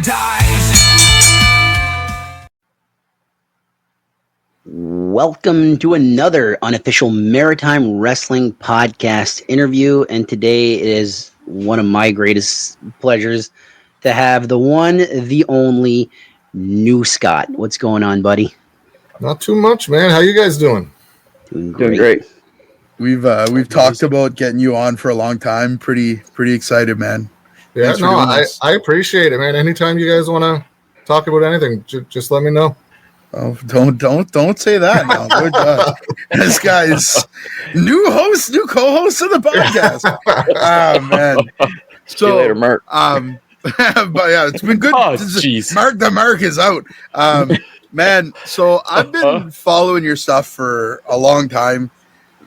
dies. Welcome to another Unofficial Maritime Wrestling Podcast interview, and today it is one of my greatest pleasures to have the one, the only, New Scott. What's going on, buddy? Not too much, man. How you guys doing? Doing great. We've talked about getting you on for a long time. Pretty excited, man. Yeah, no, I appreciate it, man. Anytime you guys want to talk about anything, just let me know. Oh, don't say that now. Good God. This guy is new co-host of the podcast. Oh man. So see you later, Mark. But yeah, it's been good. Oh, jeez. The mark is out. Man, so I've been following your stuff for a long time.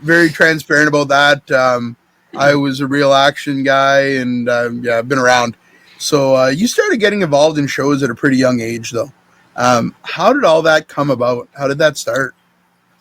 Very transparent about that. I was a real action guy, and I've been around. So you started getting involved in shows at a pretty young age, though. How did all that come about? How did that start?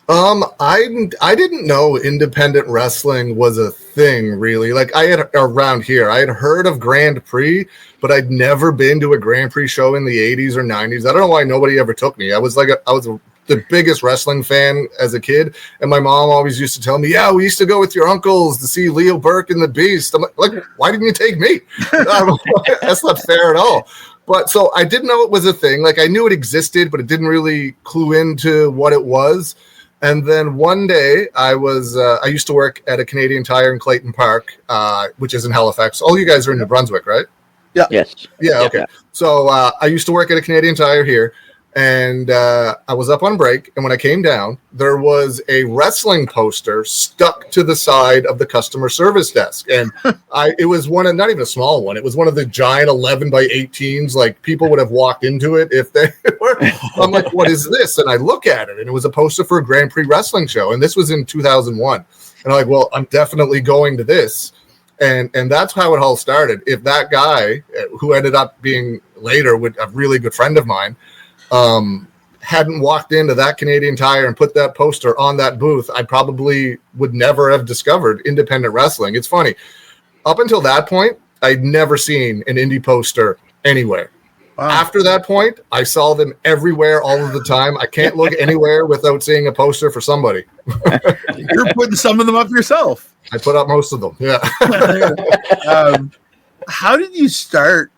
I didn't know independent wrestling was a thing, really. Like I had heard of Grand Prix, but I'd never been to a Grand Prix show in the 80s or 90s. I don't know why nobody ever took me. I was the biggest wrestling fan as a kid, and my mom always used to tell me, "Yeah, we used to go with your uncles to see Leo Burke and the Beast." I'm like, why didn't you take me? That's not fair at all. But so I didn't know it was a thing. Like I knew it existed, but it didn't really clue into what it was. And then one day I used to work at a Canadian Tire in Clayton Park, which is in Halifax. All you guys are in New Brunswick, right? Yeah. Yes. Yeah. Okay. Yeah. So I used to work at a Canadian Tire here, and I was up on break. And when I came down, there was a wrestling poster stuck to the side of the customer service desk. And it was not even a small one. It was one of the giant 11 by 18s. Like people would have walked into it if they were. I'm like, what is this? And I look at it, and it was a poster for a Grand Prix wrestling show. And this was in 2001. And I'm like, well, I'm definitely going to this. And that's how it all started. If that guy, who ended up being later a really good friend of mine, hadn't walked into that Canadian Tire and put that poster on that booth, I probably would never have discovered independent wrestling. It's funny. Up until that point, I'd never seen an indie poster anywhere. Wow. After that point, I saw them everywhere all of the time. I can't look anywhere without seeing a poster for somebody. You're putting some of them up yourself. I put up most of them. Yeah. How did you start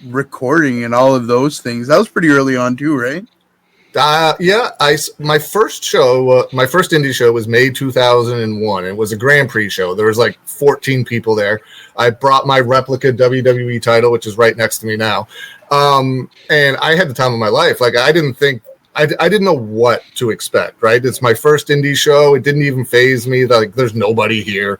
recording and all of those things? That was pretty early on too, right? Yeah. My first show, my first indie show was May 2001. It was a Grand Prix show. There was like 14 people there. I brought my replica WWE title, which is right next to me now. And I had the time of my life. Like I didn't know what to expect, right? It's my first indie show. It didn't even faze me. Like there's nobody here.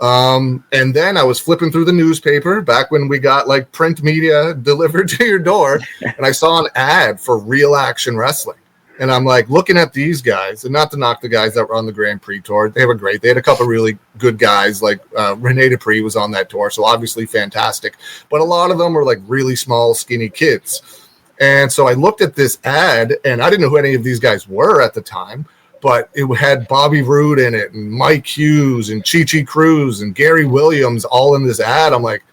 And then I was flipping through the newspaper back when we got like print media delivered to your door, and I saw an ad for Real Action Wrestling. And I'm like looking at these guys, and not to knock the guys that were on the Grand Prix tour. They were great. They had a couple really good guys, like Rene Dupree was on that tour, so obviously fantastic. But a lot of them were like really small, skinny kids. And so I looked at this ad, and I didn't know who any of these guys were at the time. But it had Bobby Roode in it, and Mike Hughes, and Chi Cruz, and Gary Williams all in this ad. I'm like,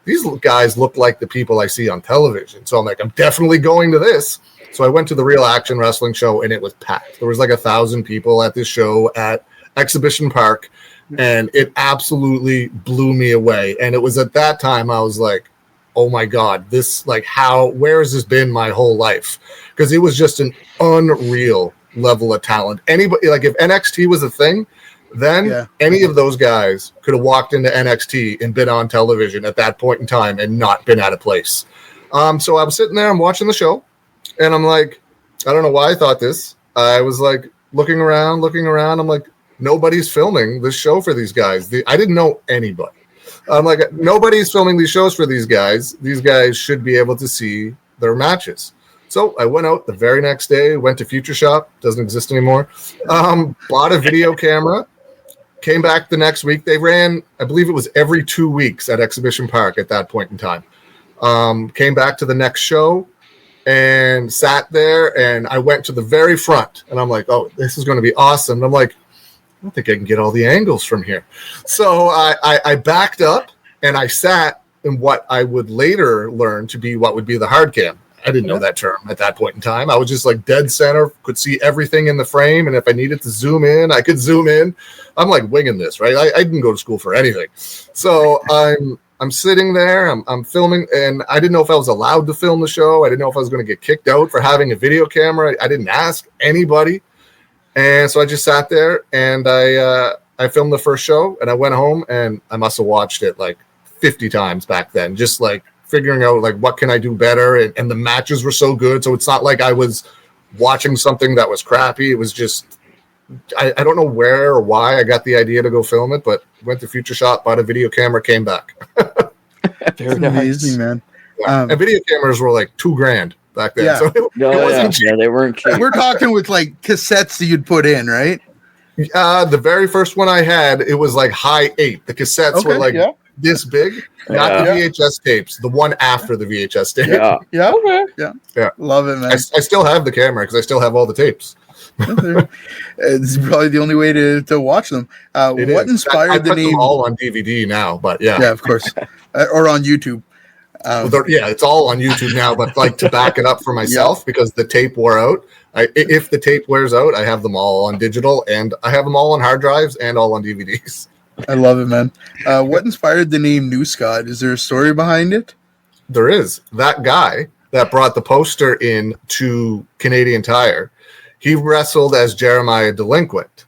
these guys look like the people I see on television. So I'm like, I'm definitely going to this. So I went to the Real Action Wrestling show, and it was packed. There was like 1,000 people at this show at Exhibition Park, and it absolutely blew me away. And it was at that time I was like, oh my God, where has this been my whole life? Because it was just an unreal level of talent. Anybody, like if NXT was a thing, then any of those guys could have walked into NXT and been on television at that point in time and not been out of place. So I was sitting there, I'm watching the show, and I'm like, I don't know why I thought this. I was like looking around. I'm like, nobody's filming this show for these guys. I didn't know anybody. I'm like, nobody's filming these shows for these guys. These guys should be able to see their matches. So I went out the very next day, went to Future Shop, doesn't exist anymore, bought a video camera, came back the next week. They ran, I believe it was every 2 weeks at Exhibition Park at that point in time. Came back to the next show and sat there, and I went to the very front, and I'm like, oh, this is going to be awesome. And I'm like, I don't think I can get all the angles from here. So I backed up, and I sat in what I would later learn to be what would be the hard cam. I didn't know that term at that point in time. I was just like dead center, could see everything in the frame, and if I needed to zoom in, I could zoom in. I'm like winging this, right? I didn't go to school for anything, so I'm sitting there, I'm filming, and I didn't know if I was allowed to film the show. I didn't know if I was going to get kicked out for having a video camera. I didn't ask anybody, and so I just sat there and I filmed the first show, and I went home, and I must have watched it like 50 times back then, just like figuring out like what can I do better, and the matches were so good, so it's not like I was watching something that was crappy. It was just I don't know where or why I got the idea to go film it, but went to Future Shop, bought a video camera, came back. Very amazing, man. And video cameras were like $2,000 back then. Yeah. So it wasn't cheap. Yeah, they weren't cheap. We're talking with like cassettes that you'd put in, right? The very first one I had, it was like high 8. The cassettes were like this big, not the VHS tapes, the one after the VHS tape. Yeah. Okay. Yeah. Love it, man. I still have the camera because I still have all the tapes. It's probably the only way to watch them. What inspired I the put name? them all on DVD now, but yeah, of course, or on YouTube. It's all on YouTube now. But like to back it up for myself because the tape wore out. If the tape wears out, I have them all on digital, and I have them all on hard drives and all on DVDs. I love it, man. What inspired the name New Scott? Is there a story behind it? There is. That guy that brought the poster in to Canadian Tire, he wrestled as Jeremiah Delinquent.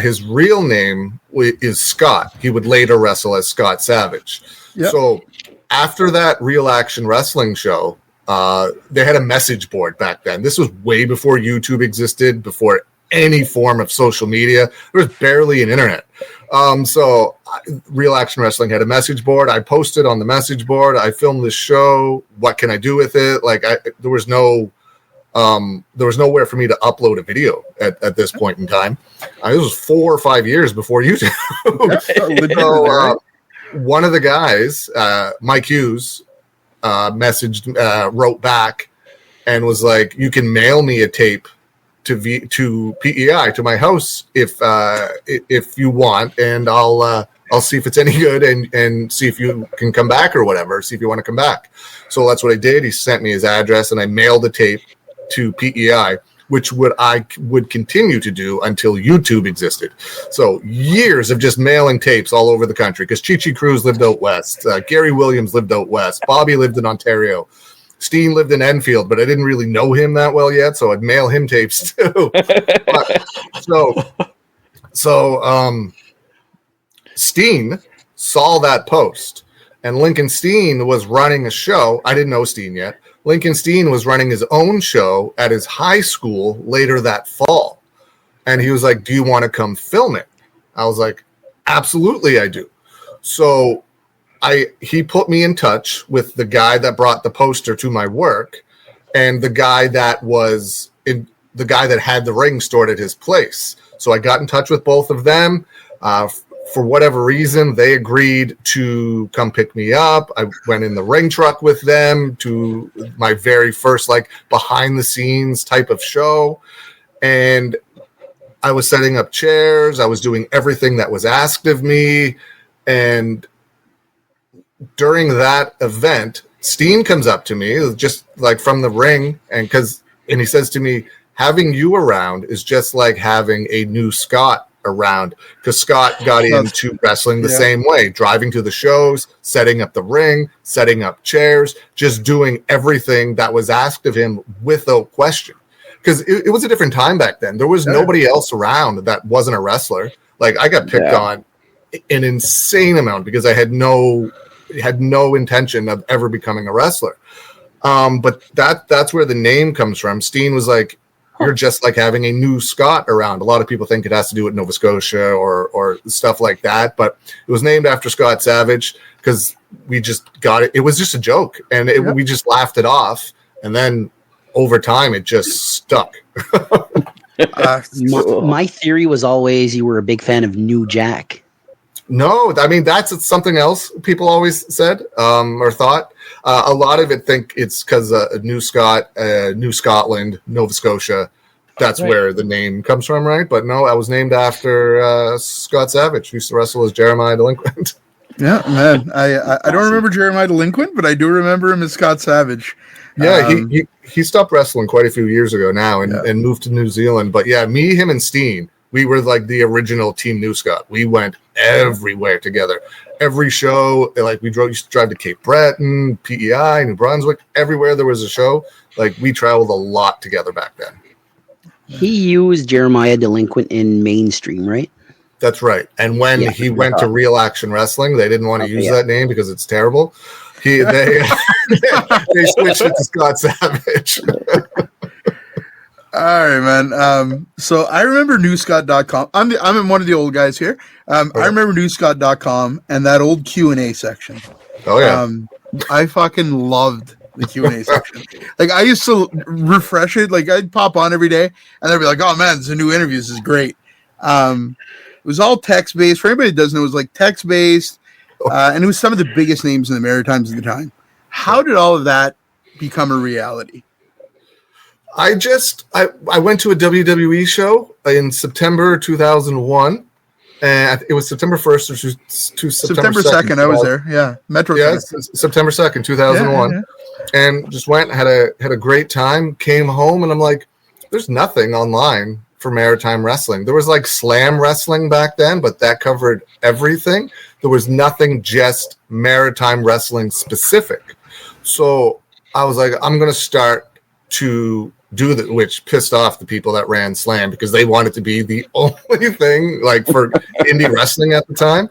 His real name is Scott. He would later wrestle as Scott Savage. Yep. So after that Real Action Wrestling show, they had a message board back then. This was way before YouTube existed, before any form of social media. There was barely an internet. So Real Action Wrestling had a message board. I posted on the message board. I filmed this show. What can I do with it? Like there was nowhere for me to upload a video at this point in time. This was 4 or 5 years before YouTube. So, one of the guys, Mike Hughes, wrote back and was like, "You can mail me a tape to PEI to my house if you want, and I'll see if it's any good and see if you can come back or whatever. See if you want to come back." So that's what I did. He sent me his address, and I mailed the tape to PEI, which I would continue to do until YouTube existed. So years of just mailing tapes all over the country because Chi-Chi Cruz lived out west. Gary Williams lived out west. Bobby lived in Ontario. Steen lived in Enfield, but I didn't really know him that well yet, so I'd mail him tapes too. So Steen saw that post, and Lincoln Steen was running a show. I didn't know Steen yet. Lincoln Steen was running his own show at his high school later that fall. And he was like, "Do you want to come film it?" I was like, "Absolutely, I do." So he put me in touch with the guy that brought the poster to my work and the guy that had the ring stored at his place. So I got in touch with both of them. For whatever reason, they agreed to come pick me up. I went in the ring truck with them to my very first behind the scenes type of show. And I was setting up chairs. I was doing everything that was asked of me. And during that event, Steen comes up to me just from the ring. And he says to me, "Having you around is just like having a new Scott around," because Scott got into wrestling the same way, driving to the shows, setting up the ring, setting up chairs, just doing everything that was asked of him without question. Because it was a different time back then. There was nobody else around that wasn't a wrestler. I got picked on an insane amount because I had no intention of ever becoming a wrestler. But that's where the name comes from. Steen was like, "You're just like having a new Scott around." A lot of people think it has to do with Nova Scotia or stuff like that, but it was named after Scott Savage because we just got it. It was just a joke, and we just laughed it off, and then over time it just stuck. My theory was always you were a big fan of New Jack. No, I mean that's something else people always said or thought. A lot of it think it's because New Scotland, Nova Scotia. That's where the name comes from, right? But no, I was named after Scott Savage, who used to wrestle as Jeremiah Delinquent. Yeah, man. I don't remember Jeremiah Delinquent, but I do remember him as Scott Savage. Yeah, he stopped wrestling quite a few years ago now and moved to New Zealand. But yeah, me, him, and Steen, we were like the original Team New Scott. We went everywhere together. Every show, like used to drive to Cape Breton, PEI, New Brunswick, everywhere there was a show. Like we traveled a lot together back then. He used Jeremiah Delinquent in Mainstream, right? That's right. And when he went to Real Action Wrestling, they didn't want to use that name because it's terrible. They switched it to Scott Savage. All right, man. So I remember newscott.com. I'm one of the old guys here. I remember newscott.com and that old Q&A section. Oh yeah. I fucking loved the Q&A section. Like I used to refresh it. Like I'd pop on every day and they'd be like, "Oh man, there's a new interview. This is great." It was all text based. For anybody that doesn't know, it was like text based, and it was some of the biggest names in the Maritimes at the time. How did all of that become a reality? I went to a WWE show in September 2001, and it was September 1st to September 2nd. I was there. Yeah, Metro. Yeah, September 2nd, 2001, and just went had a great time. Came home and I'm like, there's nothing online for Maritime Wrestling. There was like Slam Wrestling back then, but that covered everything. There was nothing just Maritime Wrestling specific. So I was like, I'm going to start to do that, which pissed off the people that ran Slam because they wanted to be the only thing like for indie wrestling at the time.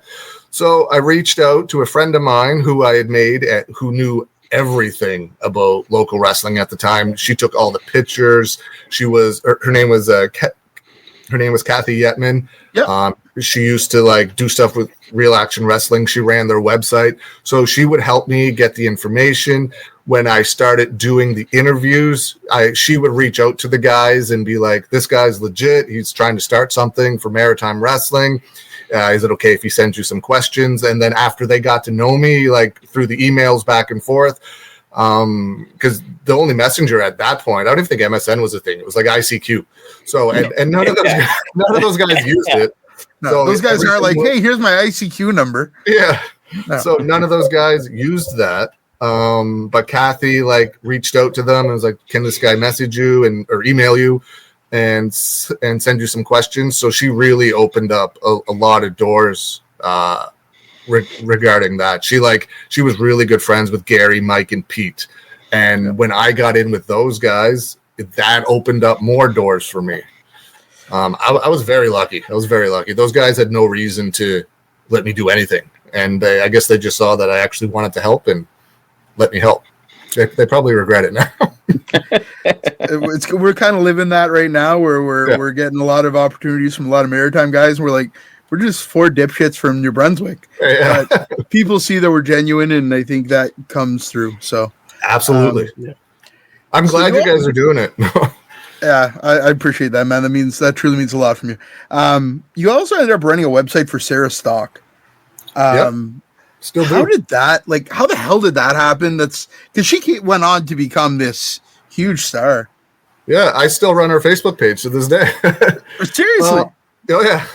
So I reached out to a friend of mine who I had made who knew everything about local wrestling at the time. She took all the pictures. Her name was Kathy Yetman. Yep. She used to like do stuff with Real Action Wrestling. She ran their website. So she would help me get the information. When I started doing the interviews, she would reach out to the guys and be like, this guy's legit. He's trying to start something for Maritime Wrestling. Is it okay if he sends you some questions? And then after they got to know me, like through the emails back and forth, because the only messenger at that point, I don't even think MSN was a thing. It was like ICQ. So, and none of those guys used it. No, so those guys aren't like, hey, here's my ICQ number. Yeah. No. So none of those guys used that. But Kathy like reached out to them and was like, can this guy message you or email you and send you some questions? So she really opened up a lot of doors, regarding that. She was really good friends with Gary, Mike, and Pete. And when I got in with those guys, that opened up more doors for me. I was very lucky. Those guys had no reason to let me do anything. And I guess they just saw that I actually wanted to help and let me help. They probably regret it now. We're kind of living that right now where we're getting a lot of opportunities from a lot of Maritime guys. And we're just four dipshits from New Brunswick. Yeah. But people see that we're genuine, and I think that comes through. So absolutely. I'm glad you guys are doing it. Yeah, I appreciate that, man. That truly means a lot from you. You also ended up running a website for Sarah Stock. Still do. How the hell did that happen? That's because she went on to become this huge star. Yeah, I still run her Facebook page to this day. Seriously? Oh yeah.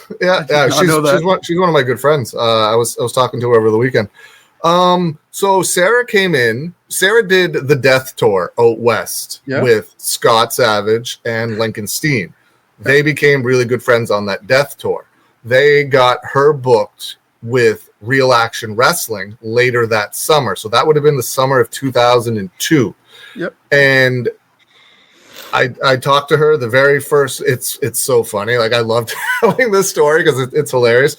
She's one of my good friends. I was talking to her over the weekend. So Sarah came in. Sarah did the Death Tour out west with Scott Savage and Lincoln Steen. They became really good friends on that Death Tour. They got her booked with Real Action Wrestling later that summer. So that would have been the summer of 2002. Yep. And I talked to her the very first. It's so funny. Like I love telling this story because it's hilarious.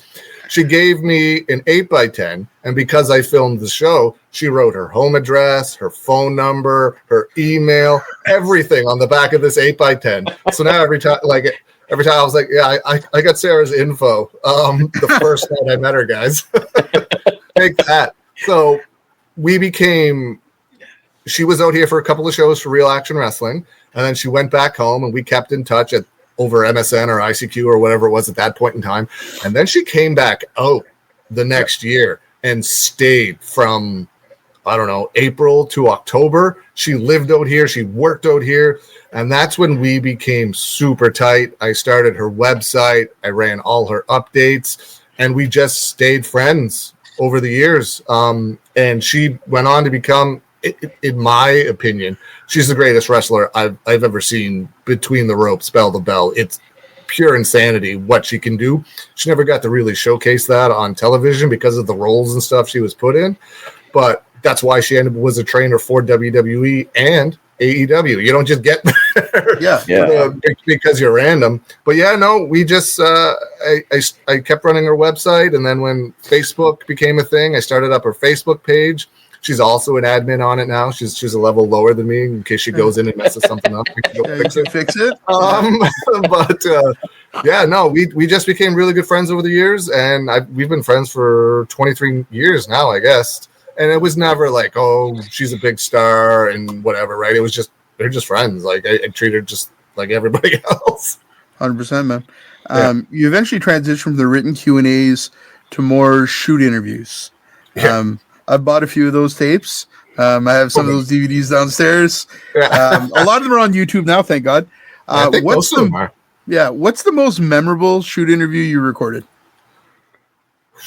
She gave me an 8x10, and because I filmed the show, she wrote her home address, her phone number, her email, everything on the back of this 8x10. So now every time I was like, yeah, I got Sarah's info the first night I met her, guys. Take that. So she was out here for a couple of shows for Real Action Wrestling, and then she went back home, and we kept in touch over MSN or ICQ or whatever it was at that point in time. And then she came back out the next year and stayed from, I don't know, April to October. She lived out here. She worked out here. And that's when we became super tight. I started her website. I ran all her updates, and we just stayed friends over the years. And she went on to become, in my opinion, she's the greatest wrestler I've ever seen between the ropes, bell to bell. It's pure insanity what she can do. She never got to really showcase that on television because of the roles and stuff she was put in. But that's why she was a trainer for WWE and AEW. You don't just get there because you're random. But yeah, no, we just I kept running her website, and then when Facebook became a thing, I started up her Facebook page. She's also an admin on it now. She's a level lower than me in case she goes in and messes something up. We can go fix it. But yeah, no, we just became really good friends over the years, and we've been friends for 23 years now, I guess. And it was never like, oh, she's a big star and whatever, right? It was just they're just friends. Like I treat her just like everybody else. 100%, man. You eventually transitioned from the written Q&As to more shoot interviews. Yeah. I've bought a few of those tapes. I have some of those DVDs downstairs. Yeah. A lot of them are on YouTube now, thank God. I think most of them are. Yeah, what's the most memorable shoot interview you recorded?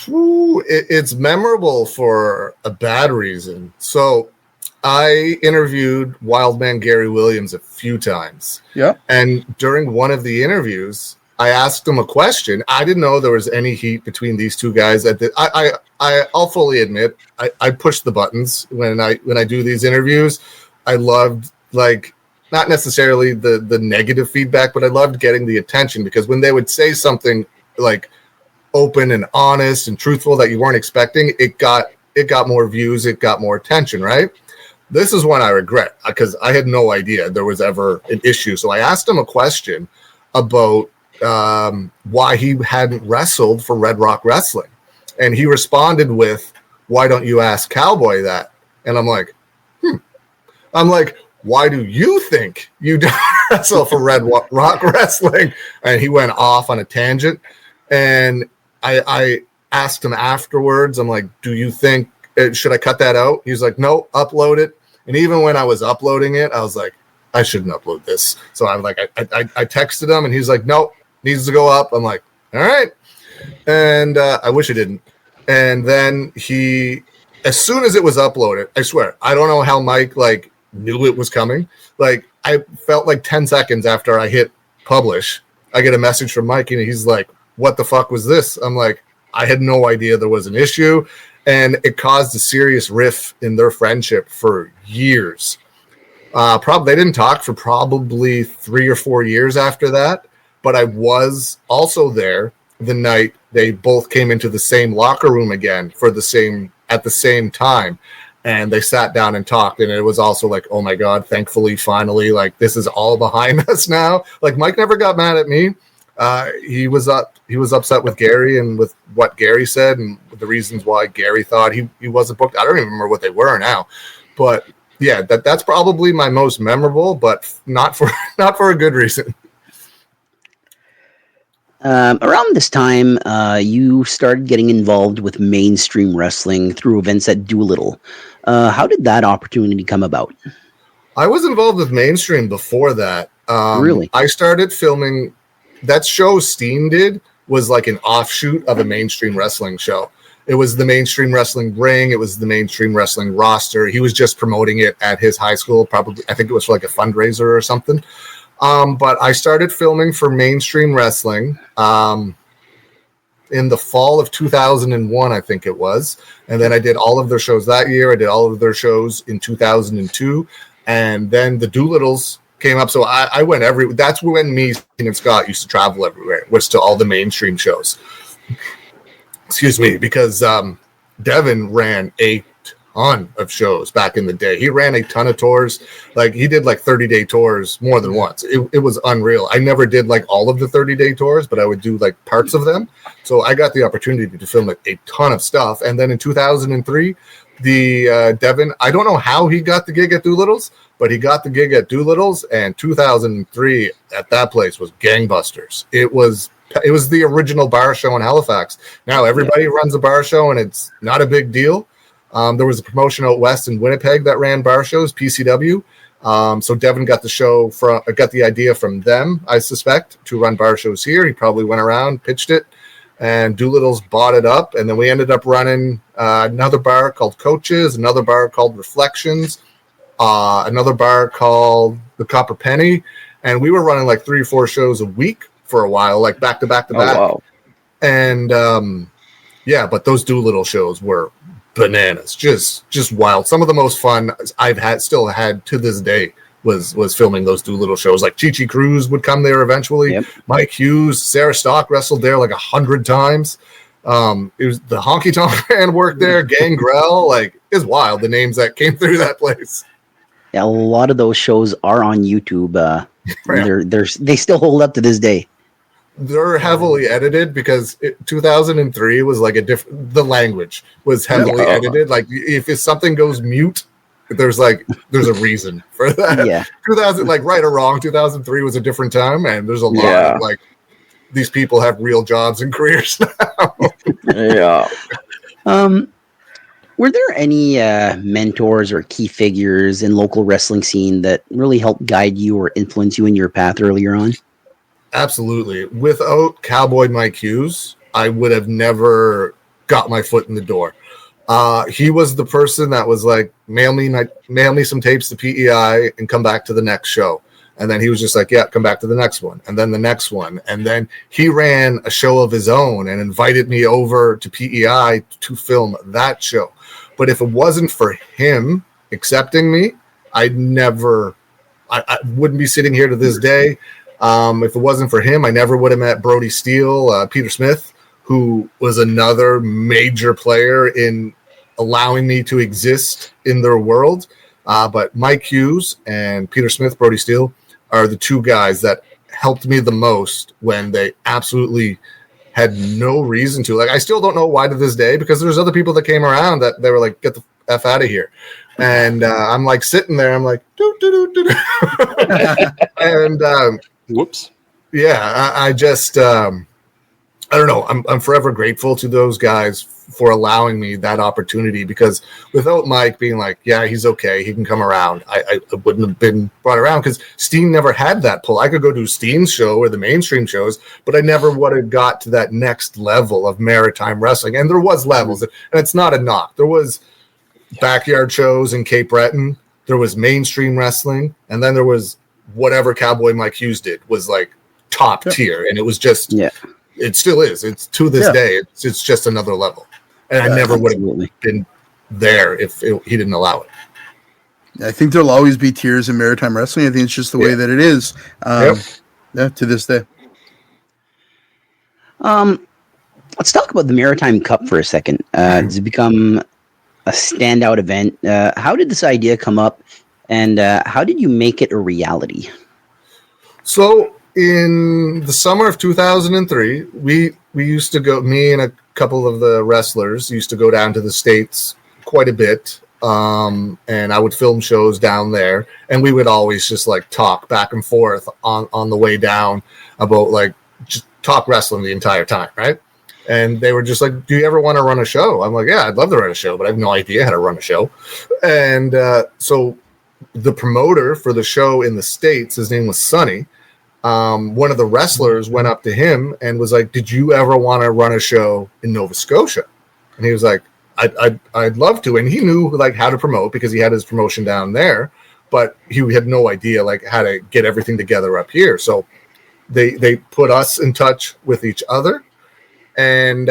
It's memorable for a bad reason. So I interviewed Wildman Gary Williams a few times. Yeah. And during one of the interviews, I asked him a question. I didn't know there was any heat between these two guys. I'll fully admit, I push the buttons when I do these interviews. I loved, like, not necessarily the negative feedback, but I loved getting the attention, because when they would say something like open and honest and truthful that you weren't expecting, it got more views, it got more attention, right? This is one I regret, because I had no idea there was ever an issue. So I asked him a question about why he hadn't wrestled for Red Rock Wrestling, and he responded with, "Why don't you ask Cowboy that?" And I'm like, why do you think you don't wrestle for Red Rock Wrestling? And he went off on a tangent, and I asked him afterwards, I'm like, do you think, should I cut that out? He's like, no, upload it. And even when I was uploading it, I was like, I shouldn't upload this. So I texted him, and he's like, no, needs to go up. I'm like, all right. And I wish I didn't. And then as soon as it was uploaded, I swear, I don't know how Mike knew it was coming. I felt like 10 seconds after I hit publish, I get a message from Mike, and he's like, what the fuck was this? I'm like, I had no idea there was an issue. And it caused a serious rift in their friendship for years. They didn't talk for probably 3 or 4 years after that. But I was also there the night they both came into the same locker room again at the same time. And they sat down and talked, and it was also like, oh my God, thankfully, finally, this is all behind us now. Mike never got mad at me. He was upset with Gary and with what Gary said and the reasons why Gary thought he wasn't booked. I don't even remember what they were now, but yeah, that's probably my most memorable, but not for a good reason. Around this time, you started getting involved with mainstream wrestling through events at Doolittle. How did that opportunity come about? I was involved with mainstream before that. Really? I started filming. That show Steen did was like an offshoot of a mainstream wrestling show. It was the mainstream wrestling ring. It was the mainstream wrestling roster. He was just promoting it at his high school. Probably, I think it was for a fundraiser or something. But I started filming for mainstream wrestling in the fall of 2001, I think it was. And then I did all of their shows that year. I did all of their shows in 2002. And then the Doolittles came up. So I went that's when me and Scott used to travel everywhere, was to all the mainstream shows. Excuse me, because Devin ran a ton of shows back in the day. He ran a ton of tours. He did 30-day tours more than once. It was unreal. I never did all of the 30-day tours, but I would do parts of them. So I got the opportunity to film a ton of stuff. And then in 2003, Devin, I don't know how he got the gig at Doolittle's, but he got the gig at Doolittle's, and 2003 at that place was gangbusters. It was the original bar show in Halifax. Now everybody runs a bar show, and it's not a big deal. There was a promotion out west in Winnipeg that ran bar shows, PCW. So Devin got the idea from them, I suspect, to run bar shows here. He probably went around, pitched it. and Doolittle's bought it up. And then we ended up running another bar called Coaches, another bar called Reflections, another bar called the Copper Penny. And we were running like 3 or 4 shows a week for a while, like back to back to back. Wow. And but those Doolittle shows were bananas, just wild. Some of the most fun I've still had to this day was filming those Doolittle shows. Like Chi-Chi Cruz would come there eventually. Yep. Mike Hughes, Sarah Stock wrestled there like 100 times. It was the Honky Tonk Man worked there. Gangrel, like it's wild the names that came through that place. Yeah, a lot of those shows are on YouTube. They still hold up to this day. They're heavily edited because 2003 was like the language was heavily edited. Like if something goes mute, there's a reason for that. Yeah. 2000, like right or wrong, 2003 was a different time, and there's a lot of like these people have real jobs and careers now. Yeah. Were there any mentors or key figures in local wrestling scene that really helped guide you or influence you in your path earlier on? Absolutely. Without Cowboy Mike Hughes, I would have never got my foot in the door. He was the person that was like, mail me some tapes to PEI and come back to the next show. And then he was just like, yeah, come back to the next one. And then the next one. And then he ran a show of his own and invited me over to PEI to film that show. But if it wasn't for him accepting me, I wouldn't be sitting here to this day. If it wasn't for him, I never would have met Brody Steele, Peter Smith, who was another major player in allowing me to exist in their world. But Mike Hughes and Peter Smith, Brody Steele, are the 2 guys that helped me the most when they absolutely had no reason to. Like, I still don't know why to this day, because there's other people that came around that they were like, get the F out of here. And I'm like sitting there, I'm like, and whoops. Yeah, I just I don't know. I'm forever grateful to those guys for allowing me that opportunity, because without Mike being like, yeah, he's okay, he can come around, I wouldn't have been brought around, because Steen never had that pull. I could go do Steen's show or the mainstream shows, but I never would have got to that next level of maritime wrestling. And there was levels, and it's not a knock. There was backyard shows in Cape Breton, there was mainstream wrestling, and then there was whatever Cowboy Mike Hughes did was like top tier, and it was just it still is. It's to this day. It's just another level, and I never would have been there if he didn't allow it. I think there'll always be tiers in maritime wrestling. I think it's just the way that it is. To this day. Let's talk about the Maritime Cup for a second. It's become a standout event. How did this idea come up, and how did you make it a reality? So in the summer of 2003, we used to go, me and a couple of the wrestlers used to go down to the States quite a bit. And I would film shows down there, and we would always just like talk back and forth on the way down about like just talk wrestling the entire time. Right. And they were just like, do you ever want to run a show? I'm like, yeah, I'd love to run a show, but I have no idea how to run a show. And so the promoter for the show in the States, his name was Sonny. One of the wrestlers went up to him and was like, did you ever want to run a show in Nova Scotia? And he was like, I'd love to. And he knew like how to promote because he had his promotion down there, but he had no idea like how to get everything together up here. So they put us in touch with each other, and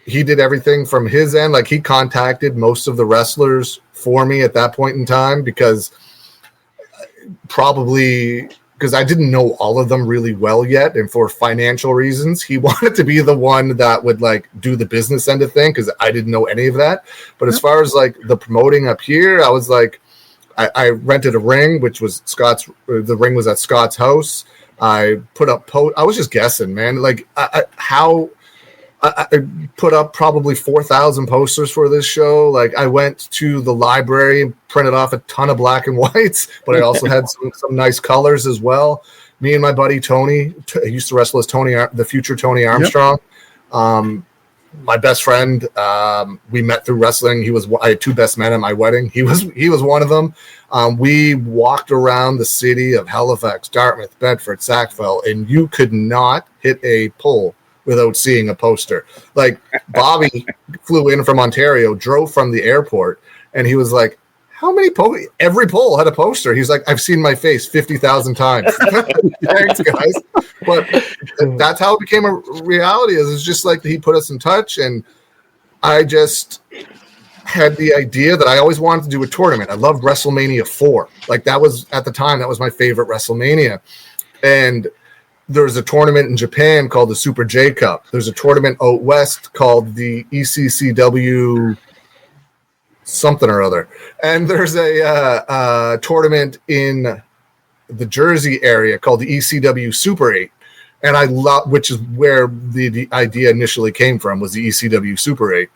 he did everything from his end. Like he contacted most of the wrestlers for me at that point in time, because I didn't know all of them really well yet. And for financial reasons, he wanted to be the one that would like do the business end of thing, because I didn't know any of that. But as far as like the promoting up here, I was like, I rented a ring, which was the ring was at Scott's house. I put up I was just guessing, man. Like I put up probably 4,000 posters for this show. Like I went to the library, printed off a ton of black and whites, but I also had some nice colors as well. Me and my buddy Tony, I used to wrestle as Tony, the future Tony Armstrong. My best friend, we met through wrestling. I had 2 best men at my wedding. He was one of them. We walked around the city of Halifax, Dartmouth, Bedford, Sackville, and you could not hit a pole without seeing a poster. Like Bobby flew in from Ontario, drove from the airport, and he was like, how many every pole had a poster. He's like, I've seen my face 50,000 times. Thanks, guys. But that's how it became a reality. It's just like he put us in touch, and I just had the idea that I always wanted to do a tournament. I loved WrestleMania 4. Like that was, at the time, that was my favorite WrestleMania. And there was a tournament in Japan called the Super J Cup. There's a tournament out west called the ECCW something or other. And there's a tournament in the Jersey area called the ECW Super 8. And I love, which is where the idea initially came from, was the ECW Super 8.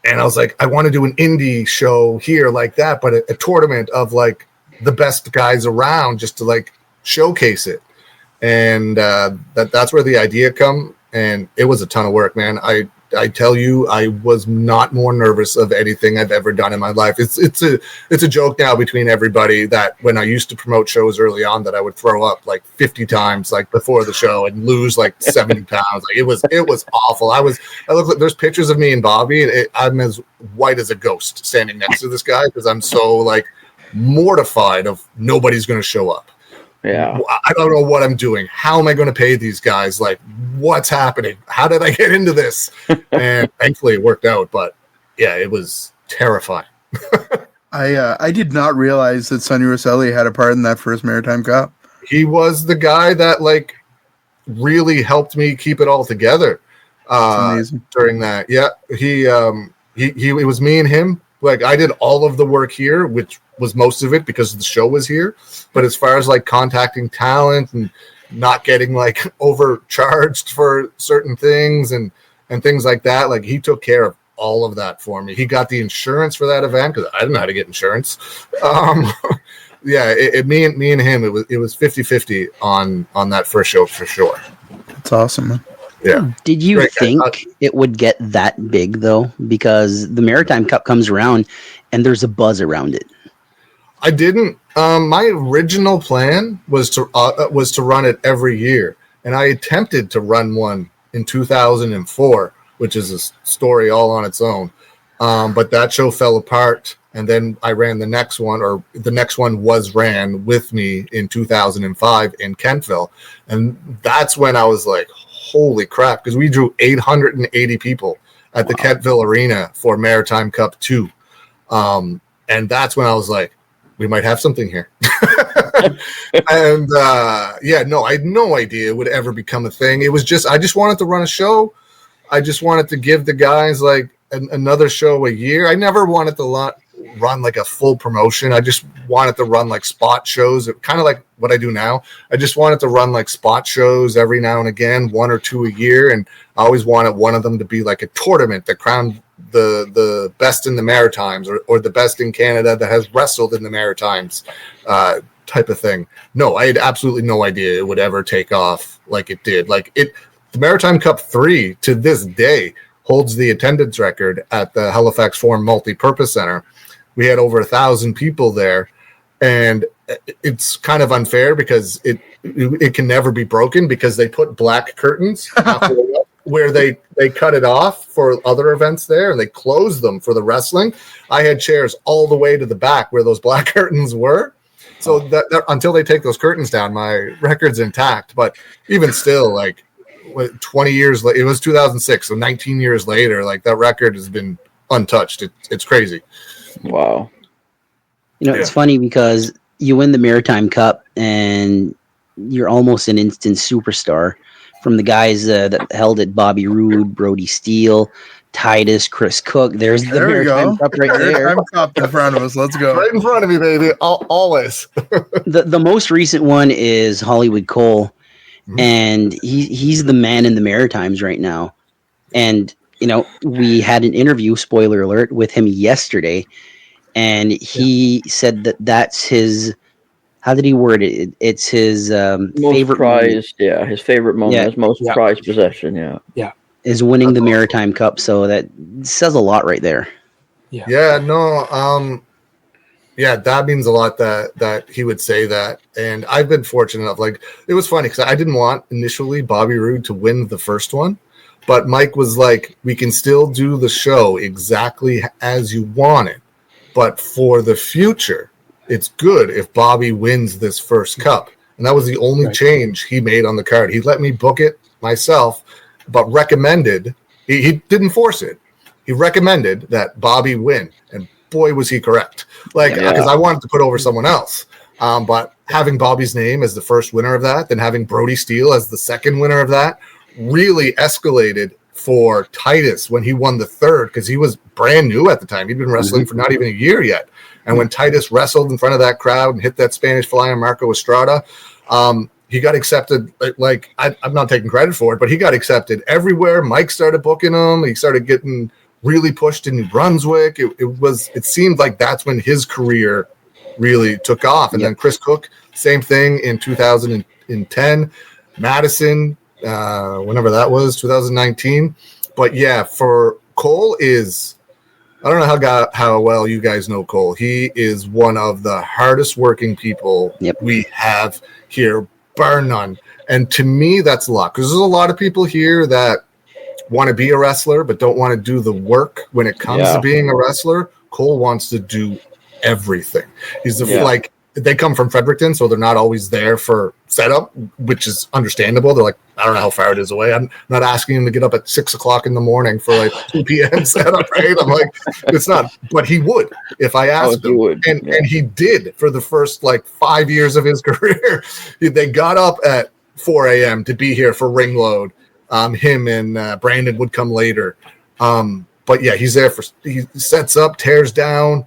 And I was like, I want to do an indie show here like that, but a tournament of like the best guys around, just to like showcase it. And that's where the idea come. And it was a ton of work, man. I tell you, I was not more nervous of anything I've ever done in my life. It's a joke now between everybody that when I used to promote shows early on, that I would throw up like 50 times like before the show and lose like 70 pounds. Like it was awful. I look like there's pictures of me and Bobby, and I'm as white as a ghost standing next to this guy because I'm so like mortified of nobody's going to show up. Yeah. I don't know what I'm doing. How am I going to pay these guys? Like, what's happening? How did I get into this? And thankfully it worked out. But yeah, it was terrifying. I did not realize that Sonny Rosselli had a part in that first Maritime Cup. He was the guy that like really helped me keep it all together during that. Yeah, it was me and him. Like I did all of the work here, which was most of it because the show was here. But as far as like contacting talent and not getting like overcharged for certain things and things like that, like he took care of all of that for me. He got the insurance for that event because I didn't know how to get insurance. Yeah, me and him, it was 50-50 on that first show for sure. That's awesome, man. Yeah. Did you think it would get that big though? Because the Maritime Cup comes around and there's a buzz around it. I didn't. My original plan was to run it every year, and I attempted to run one in 2004, which is a story all on its own. But that show fell apart, and then I ran the next one, or the next one was ran with me in 2005 in Kentville, and that's when I was like, holy crap, because we drew 880 people at the Kentville Arena for Maritime Cup 2. And that's when I was like, we might have something here. And I had no idea it would ever become a thing. It was just, I just wanted to run a show. I just wanted to give the guys like another show a year. I never wanted to run like a full promotion. I just wanted to run like spot shows, kind of like what I do now. I just wanted to run like spot shows every now and again, 1 or 2 a year. And I always wanted one of them to be like a tournament that crowned the best in the Maritimes or the best in Canada that has wrestled in the Maritimes type of thing. No, I had absolutely no idea it would ever take off like it did. The Maritime Cup 3 to this day holds the attendance record at the Halifax Forum Multi-Purpose Center. We had over 1,000 people there, and it's kind of unfair because it can never be broken because they put black curtains where they cut it off for other events there, and they closed them for the wrestling. I had chairs all the way to the back where those black curtains were. So that until they take those curtains down, my record's intact. But even still, like 20 years later, it was 2006, so 19 years later, like that record has been untouched. It's crazy. Wow. It's funny because you win the Maritime Cup and you're almost an instant superstar from the guys that held it: Bobby Roode, Brody Steele, Titus, Chris Cook. There's the Maritime Cup right there. Maritime Cup in front of us. Let's go. Right in front of me, baby. Always. The most recent one is Hollywood Cole, and he's the man in the Maritimes right now. And we had an interview, spoiler alert, with him yesterday, and he said that's his. How did he word it? It's his most favorite prized, moment. His favorite moment, his most prized possession, is winning the Maritime Cup. So that says a lot right there. Yeah, no, Yeah, that means a lot that he would say that. And I've been fortunate enough. Like, it was funny because I didn't want initially Bobby Roode to win the first one, but Mike was like, we can still do the show exactly as you want it. But for the future, it's good if Bobby wins this first cup. And that was the only change he made on the card. He let me book it myself, but recommended, he didn't force it. He recommended that Bobby win. And boy, was he correct. Like, because I wanted to put over someone else. But having Bobby's name as the first winner of that, then having Brody Steele as the second winner of that, really escalated for Titus when he won the third, because he was brand new at the time. He'd been wrestling for not even a year yet. And when Titus wrestled in front of that crowd and hit that Spanish fly on Marco Estrada, he got accepted. Like, I'm not taking credit for it, but he got accepted everywhere. Mike started booking him. He started getting really pushed in New Brunswick. It seemed like that's when his career really took off. And then Chris Cook, same thing in 2010. Madison, whenever that was, 2019. But yeah, for Cole is, I don't know how well you guys know Cole. He is one of the hardest working people we have here, bar none. And to me, that's luck, because there's a lot of people here that want to be a wrestler but don't want to do the work when it comes to being a wrestler. Cole wants to do everything. He's like, they come from Fredericton, so they're not always there for setup, which is understandable. They're like, I don't know how far it is away. I'm not asking him to get up at 6 o'clock in the morning for like 2 p.m. setup, right? I'm like, it's not, but he would if I asked him. And he did for the first like 5 years of his career. They got up at 4 a.m. to be here for ring load. Him and Brandon would come later. But yeah, he's there he sets up, tears down,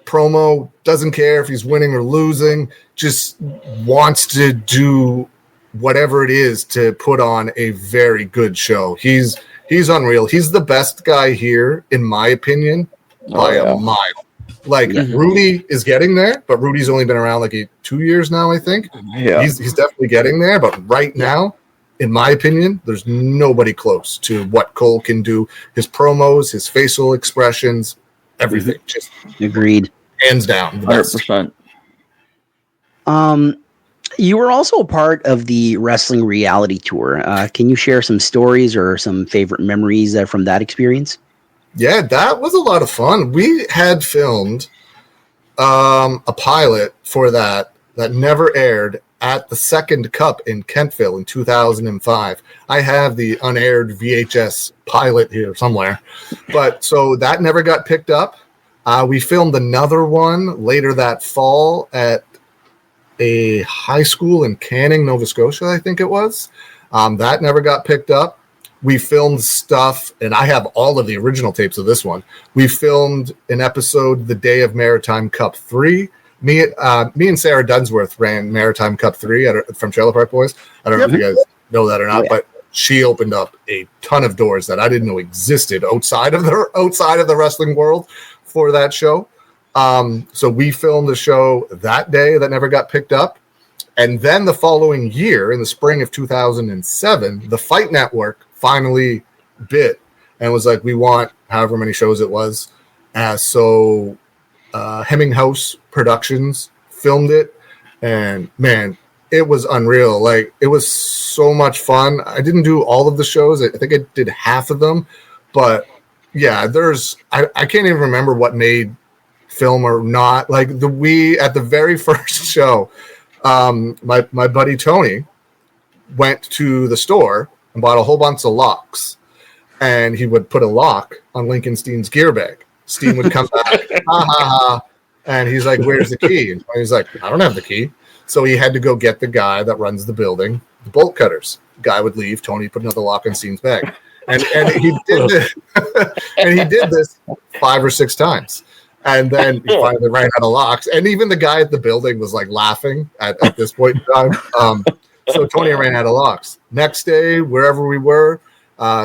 promo, doesn't care if he's winning or losing, just wants to do whatever it is to put on a very good show. He's unreal. He's the best guy here, in my opinion, by a mile. Like, Rudy is getting there, but Rudy's only been around like 2 years now, I think. Yeah. He's definitely getting there, but right now, in my opinion, there's nobody close to what Cole can do. His promos, his facial expressions, everything. Just agreed. Hands down. 100%. You were also a part of the wrestling reality tour. Can you share some stories or some favorite memories from that experience? Yeah, that was a lot of fun. We had filmed a pilot for that never aired at the Second Cup in Kentville in 2005. I have the unaired VHS pilot here somewhere. But so that never got picked up. We filmed another one later that fall at a high school in Canning, Nova Scotia, I think it was. That never got picked up. We filmed stuff, and I have all of the original tapes of this one. We filmed an episode the day of Maritime Cup 3. Me and Sarah Dunsworth ran Maritime Cup 3 from Trailer Park Boys. I don't know if you guys know that or not, but she opened up a ton of doors that I didn't know existed outside of the wrestling world for that show. So we filmed the show that day that never got picked up. And then the following year, in the spring of 2007, the Fight Network finally bit and was like, we want however many shows it was. So Hemminghouse Productions filmed it, and man, it was unreal. Like, it was so much fun. I didn't do all of the shows. I think I did half of them, but yeah, I can't even remember what made film or not. Like, at the very first show, my buddy Tony went to the store and bought a whole bunch of locks, and he would put a lock on Lincoln Steen's gear bag. Steen would come back, ha ha ha, and he's like, "Where's the key?" And he's like, "I don't have the key." So he had to go get the guy that runs the building, the bolt cutters. The guy would leave. Tony put another lock on Steen's bag, and he did this, and he did this 5 or 6 times. And then he finally ran out of locks. And even the guy at the building was like laughing at this point in time. So Tony ran out of locks. Next day, wherever we were,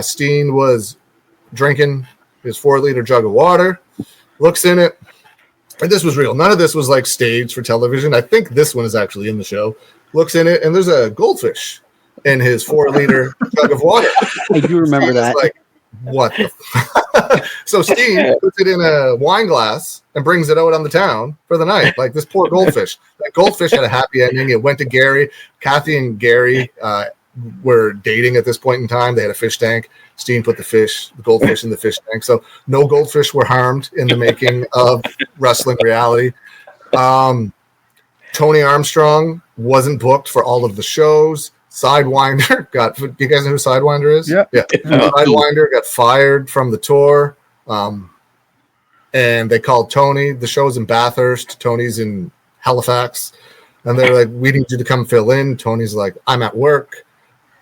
Steen was drinking his 4-liter jug of water, looks in it. And this was real. None of this was like staged for television. I think this one is actually in the show. Looks in it, and there's a goldfish in his 4-liter jug of water. I do remember that. Like, what the So Steen puts it in a wine glass and brings it out on the town for the night. Like this poor goldfish. That goldfish had a happy ending. It went to Gary. Kathy and Gary were dating at this point in time. They had a fish tank. Steen put the goldfish in the fish tank. So no goldfish were harmed in the making of Wrestling Reality. Tony Armstrong wasn't booked for all of the shows. Sidewinder do you guys know who Sidewinder is? Yeah. Sidewinder got fired from the tour. And they called Tony. The show's in Bathurst. Tony's in Halifax. And they're like, we need you to come fill in. Tony's like, I'm at work.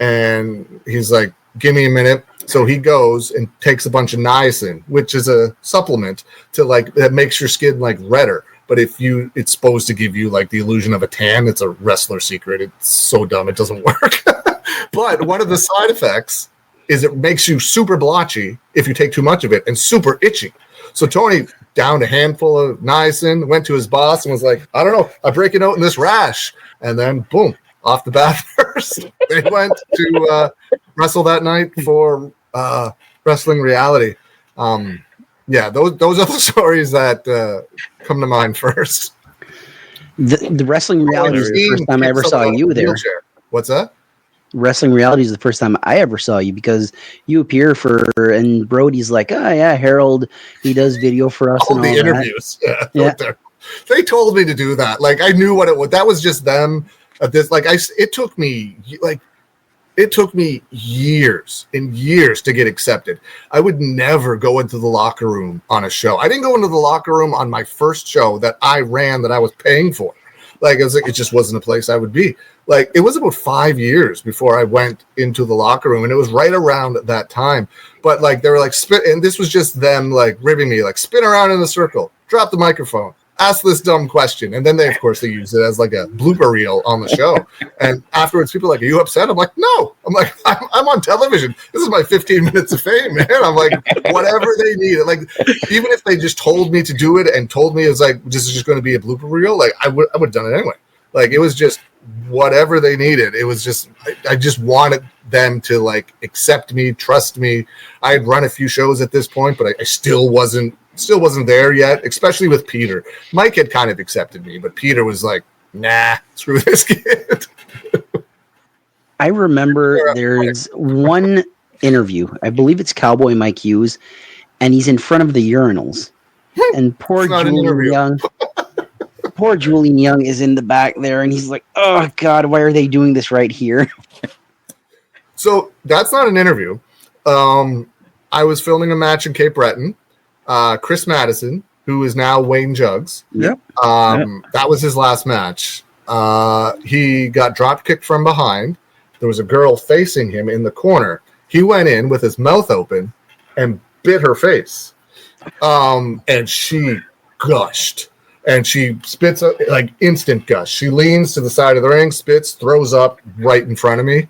And he's like, give me a minute. So he goes and takes a bunch of niacin, which is a supplement to like that makes your skin like redder. But it's supposed to give you like the illusion of a tan. It's a wrestler secret. It's so dumb. It doesn't work. But one of the side effects is it makes you super blotchy if you take too much of it and super itchy. So Tony downed a handful of niacin, went to his boss and was like, I don't know, I'm breaking out in this rash. And then boom, off the bat first. They went to wrestle that night for Wrestling Reality. Yeah, those are the stories that come to mind first. The Wrestling Reality is the first time I ever saw you there. What's that? Wrestling Reality is the first time I ever saw you because you appear and Brody's like, oh yeah, Harold, he does video for us. All and the all interviews. That. Yeah. They told me to do that. Like I knew what it was. That was just them. It took me years and years to get accepted. I would never go into the locker room on a show. I didn't go into the locker room on my first show that I ran that I was paying for. It just wasn't a place I would be. Like it was about 5 years before I went into the locker room, and it was right around that time. But like they were like spin, and this was just them like ribbing me, like spin around in a circle, drop the microphone, ask this dumb question, and then they use it as like a blooper reel on the show. And afterwards, people are like, "Are you upset?" I'm like, "No." I'm like, "I'm on television. This is my 15 minutes of fame, man." I'm like, whatever they need. Like, even if they just told me to do it and told me it was like this is just going to be a blooper reel, like I would have done it anyway. Like it was just whatever they needed. It was just I just wanted them to like accept me, trust me. I had run a few shows at this point, but I still wasn't there yet, especially with Peter. Mike had kind of accepted me, but Peter was like, nah, screw this kid. I remember there's one interview, I believe it's Cowboy Mike Hughes, and he's in front of the urinals. And poor Julian Young is in the back there, and he's like, oh, God, why are they doing this right here? So that's not an interview. I was filming a match in Cape Breton. Chris Madison, who is now Wayne Jugs. Yep. That was his last match. He got drop kicked from behind. There was a girl facing him in the corner. He went in with his mouth open and bit her face. And she gushed. And she spits like instant gush. She leans to the side of the ring, spits, throws up right in front of me.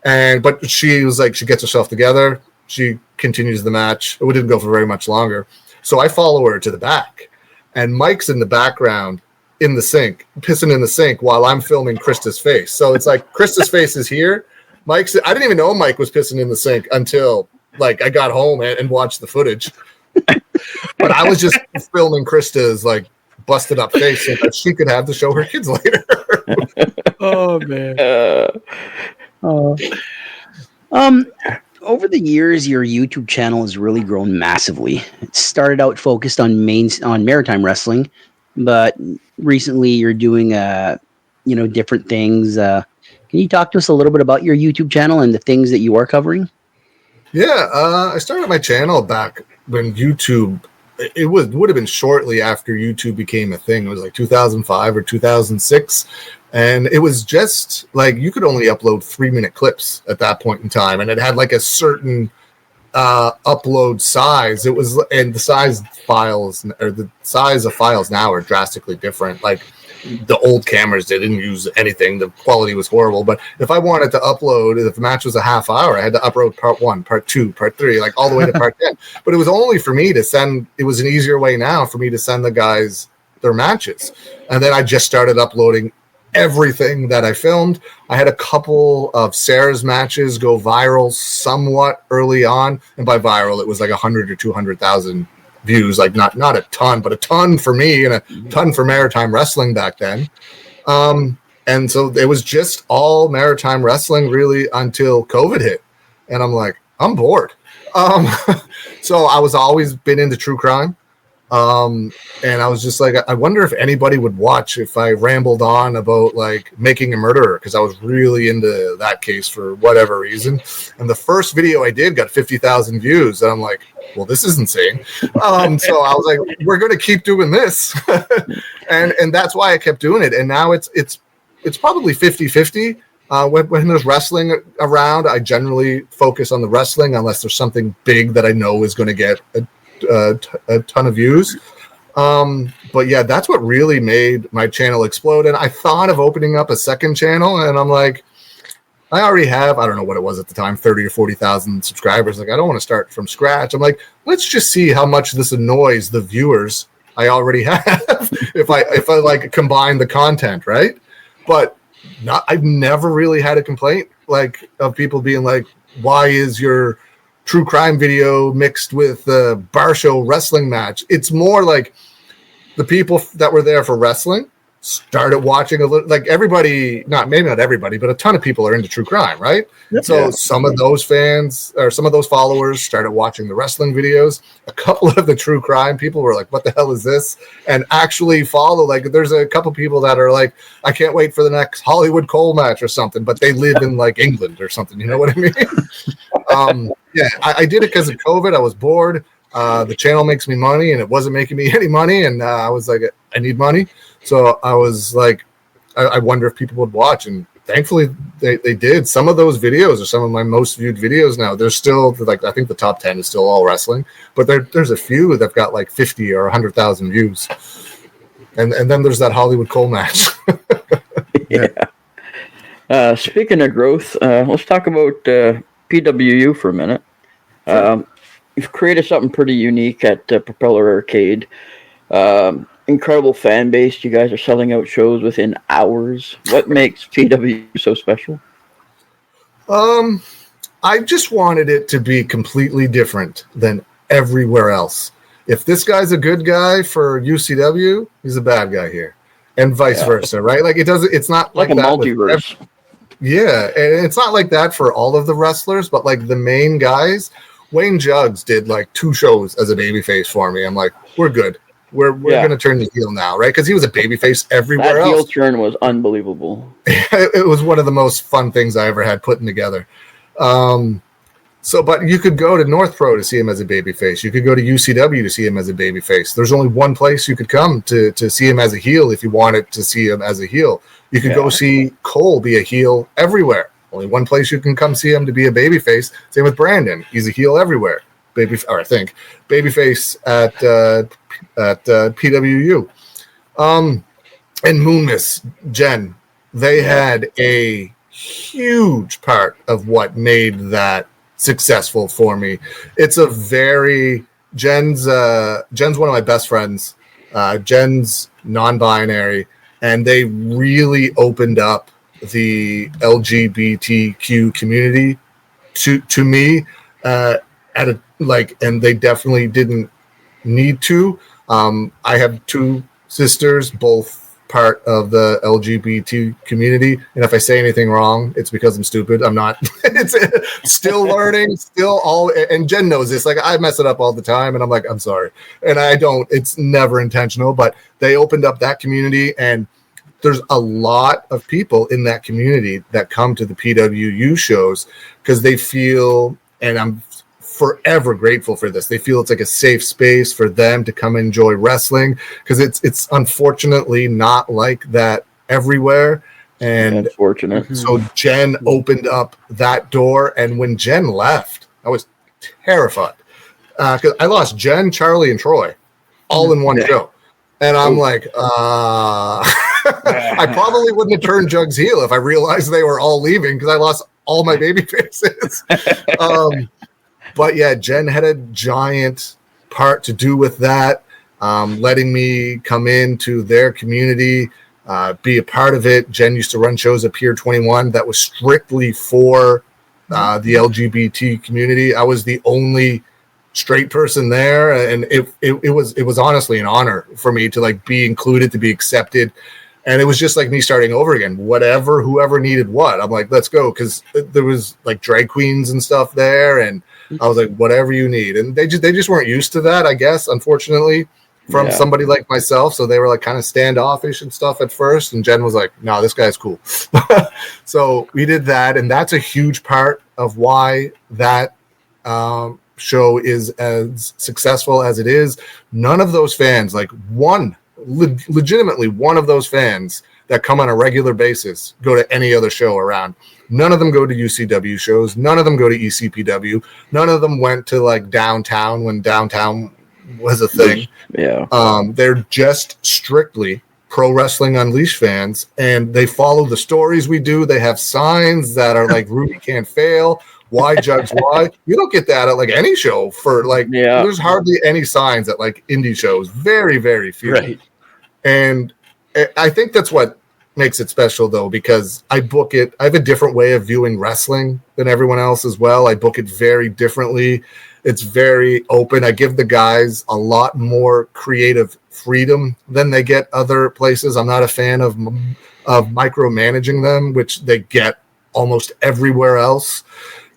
But she was like, she gets herself together. She continues the match. It didn't go for very much longer. So I follow her to the back. And Mike's in the background in the sink, pissing in the sink while I'm filming Krista's face. So it's like Krista's face is here. I didn't even know Mike was pissing in the sink until like I got home and watched the footage. But I was just filming Krista's like busted up face so that she could have to show her kids later. Oh, man. Over the years, your YouTube channel has really grown massively. It started out focused on maritime wrestling, but recently you're doing different things. Can you talk to us a little bit about your YouTube channel and the things that you are covering? Yeah, I started my channel back when YouTube. It would have been shortly after YouTube became a thing. It was like 2005 or 2006. And it was just like you could only upload 3-minute clips at that point in time. And it had like a certain upload size. It was, and the size of files now are drastically different. Like the old cameras, they didn't use anything. The quality was horrible. But if I wanted to upload, if the match was a half hour, I had to upload part 1, part 2, part 3, like all the way to part 10. But it was only for me to send. It was an easier way now for me to send the guys their matches. And then I just started uploading everything that I filmed. I had a couple of Sarah's matches go viral somewhat early on, and by viral it was like 100 or 200,000 views, like not a ton, but a ton for me and a ton for Maritime Wrestling back then. And so it was just all Maritime Wrestling really until COVID hit, and I'm like, I'm bored. So I was always been into true crime. And I was just like, I wonder if anybody would watch if I rambled on about like Making a Murderer, because I was really into that case for whatever reason. And the first video I did got 50,000 views, and I'm like, well, this is insane. So I was like, we're going to keep doing this, and that's why I kept doing it. And now it's probably 50-50. When there's wrestling around, I generally focus on the wrestling unless there's something big that I know is going to get a ton of views. But yeah, that's what really made my channel explode. And I thought of opening up a second channel, and I'm like, I already have, I don't know what it was at the time, 30 or 40,000 subscribers. Like, I don't want to start from scratch. I'm like, let's just see how much this annoys the viewers I already have if I like combine the content, right? But I've never really had a complaint like of people being like, why is your true crime video mixed with the bar show wrestling match? It's more like the people that were there for wrestling started watching a little, like everybody, maybe not everybody, but a ton of people are into true crime, right? Yep. So some of those fans or some of those followers started watching the wrestling videos. A couple of the true crime people were like, what the hell is this? And actually follow, like there's a couple people that are like, I can't wait for the next Hollywood Cole match or something, but they live in like England or something. You know what I mean? Yeah, I did it because of COVID. I was bored. The channel makes me money, and it wasn't making me any money. And I was like, I need money. So I was like, I wonder if people would watch. And thankfully, they did. Some of those videos are some of my most viewed videos now. They're still, like, I think the top 10 is still all wrestling. But there's a few that have got like 50 or 100,000 views. And then there's that Hollywood Cole match. Yeah. Speaking of growth, let's talk about PWU for a minute. You've created something pretty unique at Propeller Arcade. Incredible fan base. You guys are selling out shows within hours. What makes PWU so special? I just wanted it to be completely different than everywhere else. If this guy's a good guy for UCW, he's a bad guy here, and vice versa, right? Like it's not like a that multiverse. Yeah, and it's not like that for all of the wrestlers, but like the main guys. Wayne Jugs did like 2 shows as a babyface for me. I'm like, we're good. We're going to turn the heel now, right? Because he was a babyface everywhere else. That heel turn was unbelievable. It was one of the most fun things I ever had putting together. But you could go to North Pro to see him as a babyface. You could go to UCW to see him as a babyface. There's only one place you could come to see him as a heel if you wanted to see him as a heel. You could go see Cole be a heel everywhere. Only one place you can come see him to be a babyface. Same with Brandon. He's a heel everywhere. Babyface at PWU. And Moonmiss, Jen, they had a huge part of what made that successful for me. It's a very Jen's one of my best friends. Jen's non-binary, and they really opened up the LGBTQ community to me and they definitely didn't need to. I have 2 sisters, both part of the LGBT community, and if I say anything wrong, it's because I'm stupid. I'm not. It's still learning, and Jen knows this. Like, I mess it up all the time, and I'm like, I'm sorry, and I don't. It's never intentional, but they opened up that community, and there's a lot of people in that community that come to the PWU shows because they feel, and I'm forever grateful for this, they feel it's like a safe space for them to come enjoy wrestling, because it's unfortunately not like that everywhere. And unfortunate. So Jen opened up that door, and when Jen left, I was terrified because I lost Jen, Charlie, and Troy all in one show. And I'm like, I probably wouldn't have turned Jugs heel if I realized they were all leaving, because I lost all my baby faces. But yeah, Jen had a giant part to do with that, letting me come into their community. be a part of it. Jen used to run shows at Pier 21 that was strictly for the LGBT community. I was the only straight person there, and it was honestly an honor for me to like be included, to be accepted. And it was just like me starting over again. Whoever needed what, I'm like, let's go, because there was like drag queens and stuff there, and I was like, whatever you need. And they just weren't used to that, I guess, unfortunately, from somebody like myself. So they were like kind of standoffish and stuff at first. And Jen was like, no, this guy's cool. So we did that, and that's a huge part of why that show is as successful as it is. None of those fans, like legitimately one of those fans that come on a regular basis, go to any other show around. None of them go to UCW shows. None of them go to ECPW. None of them went to like downtown when downtown was a thing. Yeah. They're just strictly Pro Wrestling Unleashed fans, and they follow the stories we do. They have signs that are like Rudy can't fail. Why judge why? You don't get that at like any show for like, there's hardly any signs at like indie shows. Very, very few. Right. And I think that's what makes it special, though, because I book it. I have a different way of viewing wrestling than everyone else as well. I book it very differently. It's very open. I give the guys a lot more creative freedom than they get other places. I'm not a fan of micromanaging them, which they get almost everywhere else.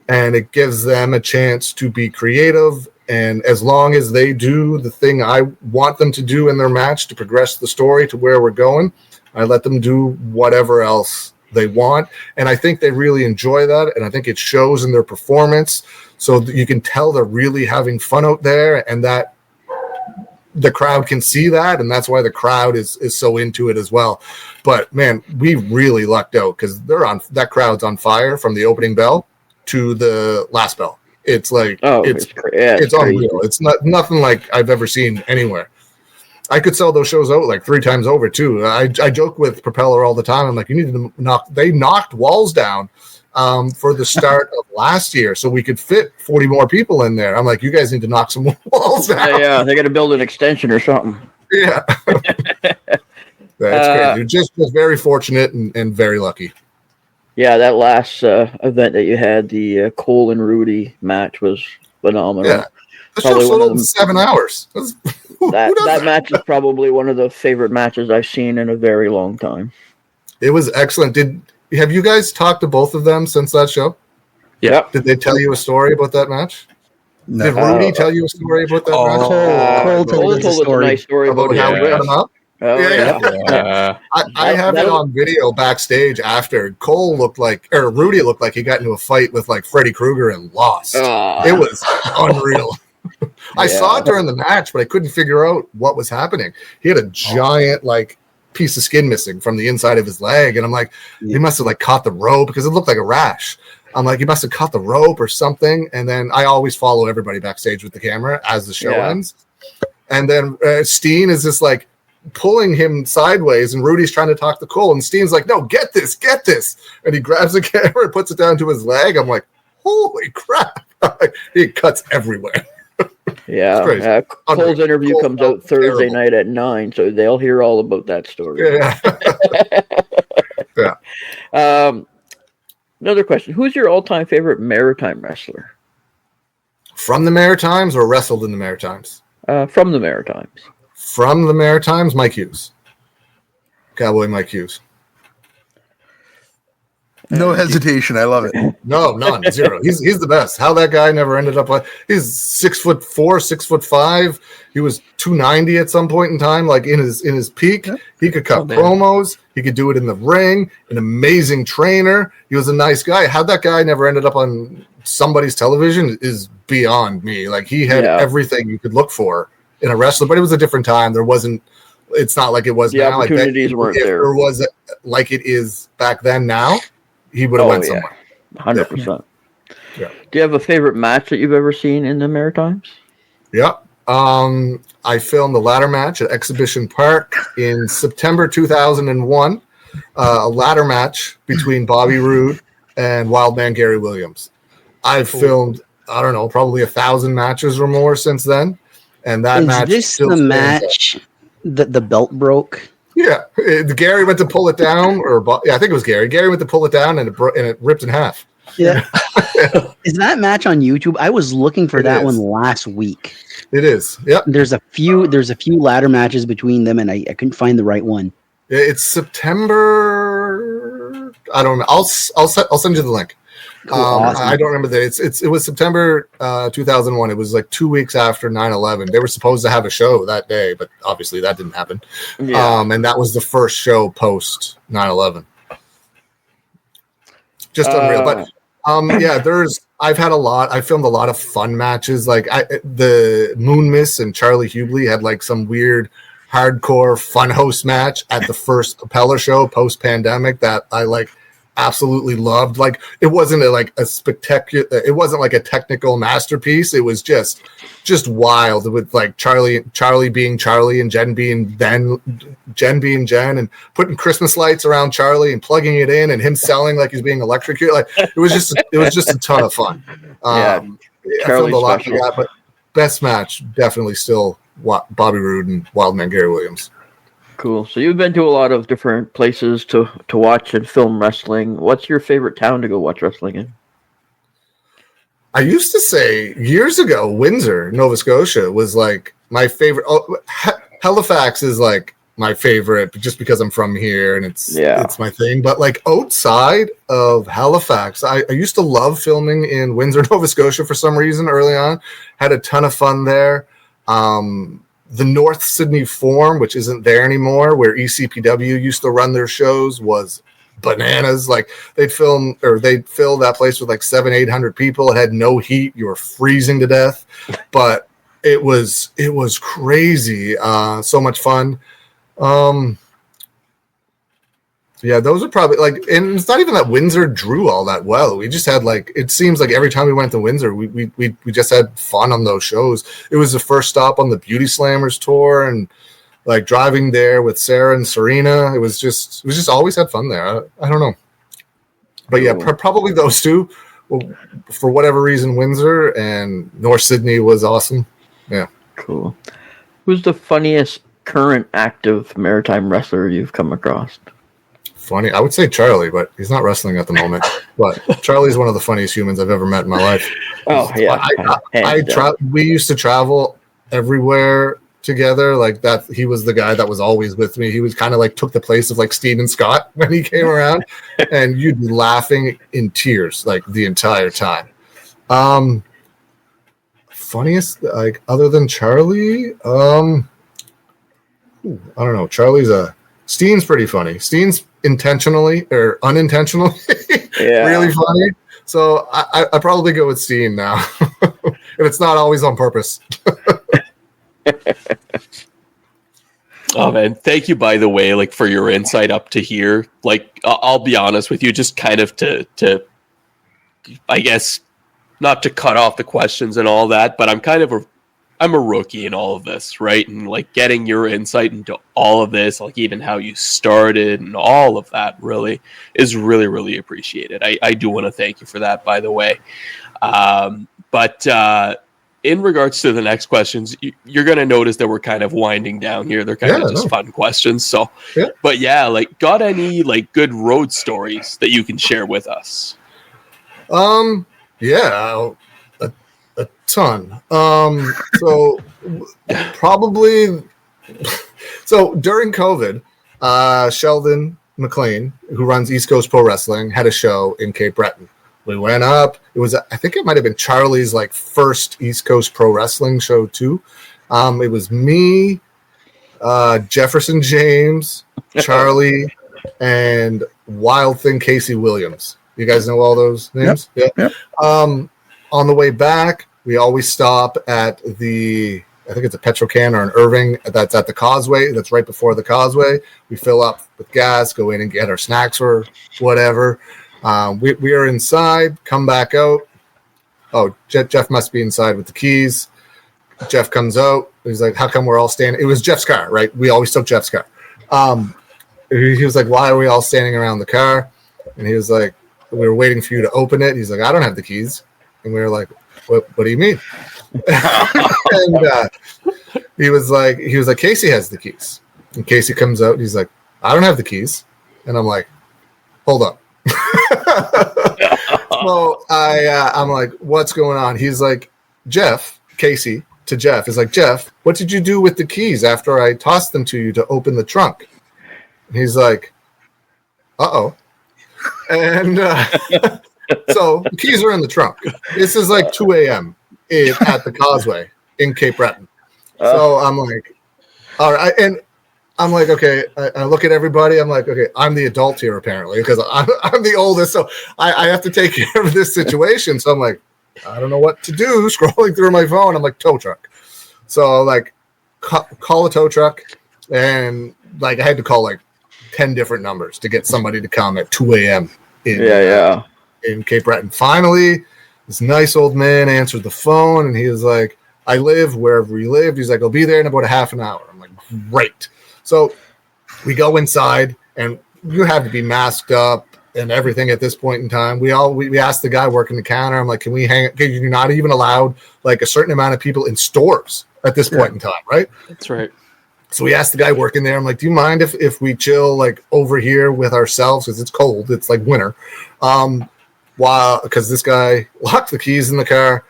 And it gives them a chance to be creative. And as long as they do the thing I want them to do in their match to progress the story to where we're going, I let them do whatever else they want. And I think they really enjoy that. And I think it shows in their performance. So that you can tell they're really having fun out there, and that the crowd can see that. And that's why the crowd is so into it as well. But man, we really lucked out, because that crowd's on fire from the opening bell to the last bell. It's like, it's unreal. It's nothing like I've ever seen anywhere. I could sell those shows out like 3 times over too. I joke with Propeller all the time. I'm like, you need to they knocked walls down for the start of last year so we could fit 40 more people in there. I'm like, you guys need to knock some walls down. Yeah, they got to build an extension or something. Yeah. That's crazy. You're just very fortunate and very lucky. Yeah, that last event that you had, the Cole and Rudy match, was phenomenal. Yeah, the show sold out in 7 hours. That match is probably one of the favorite matches I've seen in a very long time. It was excellent. Have you guys talked to both of them since that show? Yeah. Did they tell you a story about that match? No. Did Rudy tell you a story about that match? Cole told a nice story about how we cut him up. Oh, yeah. I have it on video backstage after. Rudy looked like he got into a fight with like Freddy Krueger and lost. It was unreal. I saw it during the match, but I couldn't figure out what was happening. He had a giant like piece of skin missing from the inside of his leg, and I'm like, he must have like caught the rope, because it looked like a rash. I'm like, he must have caught the rope or something. And then I always follow everybody backstage with the camera as the show ends. And then Steen is just like pulling him sideways, and Rudy's trying to talk to Cole, and Steen's like, no, get this. And he grabs the camera and puts it down to his leg. I'm like, holy crap. He cuts everywhere. Yeah. Cole's interview comes out Thursday night at 9, so they'll hear all about that story. Yeah. Another question. Who's your all-time favorite Maritime wrestler? From the Maritimes or wrestled in the Maritimes? From the Maritimes. From the Maritimes, Mike Hughes. Cowboy Mike Hughes. No hesitation. I love it. No, none. Zero. He's the best. How that guy never ended up like, he's 6'4", 6'5". He was 290 at some point in time, like in his peak. He could cut promos. He could do it in the ring. An amazing trainer. He was a nice guy. How that guy never ended up on somebody's television is beyond me. Like, he had everything you could look for in a wrestler, but it was a different time. It's not like it was now. Opportunities weren't there. Or was it like it is back then now? He would have went somewhere. 100%. Yeah. Do you have a favorite match that you've ever seen in the Maritimes? Yeah. I filmed the ladder match at Exhibition Park in September 2001. A ladder match between Bobby Roode and Wildman Gary Williams. I've filmed, I don't know, probably 1,000 matches or more since then. And that match is this still the match that the belt broke? Yeah, Gary went to pull it down, I think it was Gary. Gary went to pull it down, and it ripped in half. Yeah. Is that match on YouTube? I was looking for that one last week. It is. Yep. There's a few ladder matches between them, and I couldn't find the right one. It's September. I don't know. I'll send you the link. Cool, awesome. I don't remember that. It was September 2001. It was like 2 weeks after 9/11. They were supposed to have a show that day, but obviously that didn't happen. Yeah. And that was the first show post 9/11. Just unreal. But yeah, I filmed a lot of fun matches. Like the Moon Miss and Charlie Hubley had like some weird hardcore fun host match at the first Propeller show post pandemic that I like absolutely loved. Like it wasn't a spectacular, it wasn't like a technical masterpiece. It was just wild with like Charlie being Charlie and Jen being Jen and putting Christmas lights around Charlie and plugging it in and him selling like he's being electrocuted. Like it was just a ton of fun. I filmed a lot of that, but best match definitely still Bobby Roode and Wildman Gary Williams. Cool. So you've been to a lot of different places to watch and film wrestling. What's your favorite town to go watch wrestling in? I used to say years ago, Windsor, Nova Scotia was like my favorite. Halifax is like my favorite just because I'm from here and it's my thing. But like outside of Halifax, I used to love filming in Windsor, Nova Scotia for some reason early on. Had a ton of fun there. The North Sydney Forum, which isn't there anymore, where ECPW used to run their shows, was bananas. Like they'd fill that place with like 700-800 people. It had no heat. You were freezing to death, but it was crazy. So much fun. Yeah, those are probably like, and it's not even that Windsor drew all that well. We just had like, it seems like every time we went to Windsor, we just had fun on those shows. It was the first stop on the Beauty Slammers tour, and like driving there with Sarah and Serena, it was just always had fun there. I don't know, but yeah, probably those two. Well, for whatever reason, Windsor and North Sydney was awesome. Yeah, cool. Who's the funniest current active maritime wrestler you've come across? Funny, I would say Charlie, but he's not wrestling at the moment. But Charlie's one of the funniest humans I've ever met in my life. Oh yeah, we used to travel everywhere together. Like that, he was the guy that was always with me. He was kind of like took the place of like Steven Scott when he came around, and you'd be laughing in tears like the entire time. Funniest, like other than Charlie, I don't know. Steen's pretty funny. Steen's intentionally or unintentionally really funny. So I probably go with Steen now. And it's not always on purpose. Oh man, thank you by the way, like for your insight up to here. Like I'll be honest with you, just kind of to I guess not to cut off the questions and all that, but I'm a rookie in all of this, right? And like getting your insight into all of this, like even how you started and all of that really is really, really appreciated. I do want to thank you for that, by the way. But in regards to the next questions, you're going to notice that we're kind of winding down here. They're kind of just fun questions. So, but yeah, like got any like good road stories that you can share with us? Yeah. A ton. So probably. So during COVID, Sheldon McLean, who runs East Coast Pro Wrestling, had a show in Cape Breton. We went up. It was, I think it might have been Charlie's like first East Coast Pro Wrestling show too. It was me, Jefferson James, Charlie, and Wild Thing Casey Williams. You guys know all those names? Yep. On the way back, we always stop at I think it's a Petrocan or an Irving that's at the Causeway. That's right before the Causeway. We fill up with gas, go in and get our snacks or whatever. We are inside, come back out. Oh, Jeff must be inside with the keys. Jeff comes out. He's like, how come we're all standing? It was Jeff's car, right? We always took Jeff's car. He was like, why are we all standing around the car? And he was like, we were waiting for you to open it. He's like, I don't have the keys. And we were like, what do you mean? And he was like, Casey has the keys. And Casey comes out and he's like, I don't have the keys. And I'm like, hold up. So I'm like, what's going on? He's like, Casey to Jeff is like, Jeff, what did you do with the keys after I tossed them to you to open the trunk? And he's like, uh-oh. And so the keys are in the trunk. This is like 2 a.m. At the Causeway in Cape Breton. So I'm like, all right. And I'm like, okay. I look at everybody. I'm like, okay, I'm the adult here apparently because I'm the oldest. So I have to take care of this situation. So I'm like, I don't know what to do. Scrolling through my phone. I'm like, tow truck. So like call a tow truck. And like I had to call like 10 different numbers to get somebody to come at 2 a.m. in Cape Breton. Finally, this nice old man answered the phone and he was like, I live wherever he lived. He's like, I'll be there in about a half an hour. I'm like, great. So we go inside and you have to be masked up and everything at this point in time. We asked the guy working the counter, I'm like, can we hang? You're not even allowed like a certain amount of people in stores at this point in time, right? That's right. So we asked the guy working there, I'm like, do you mind if we chill like over here with ourselves? Because it's cold. It's like winter. Because this guy locked the keys in the car.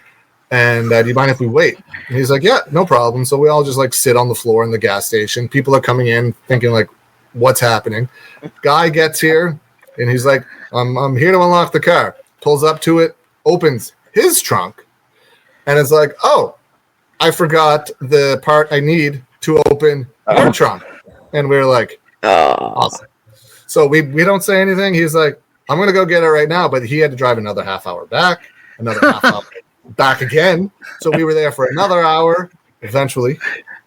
And do you mind if we wait? And he's like, yeah, no problem. So we all just like sit on the floor in the gas station. People are coming in thinking like, what's happening? Guy gets here and he's like, I'm here to unlock the car. Pulls up to it, opens his trunk. And it's like, oh, I forgot the part I need to open your trunk. And we're like, awesome. So we don't say anything. He's like, I'm going to go get it right now. But he had to drive another half hour back, another half hour back again. So we were there for another hour. Eventually,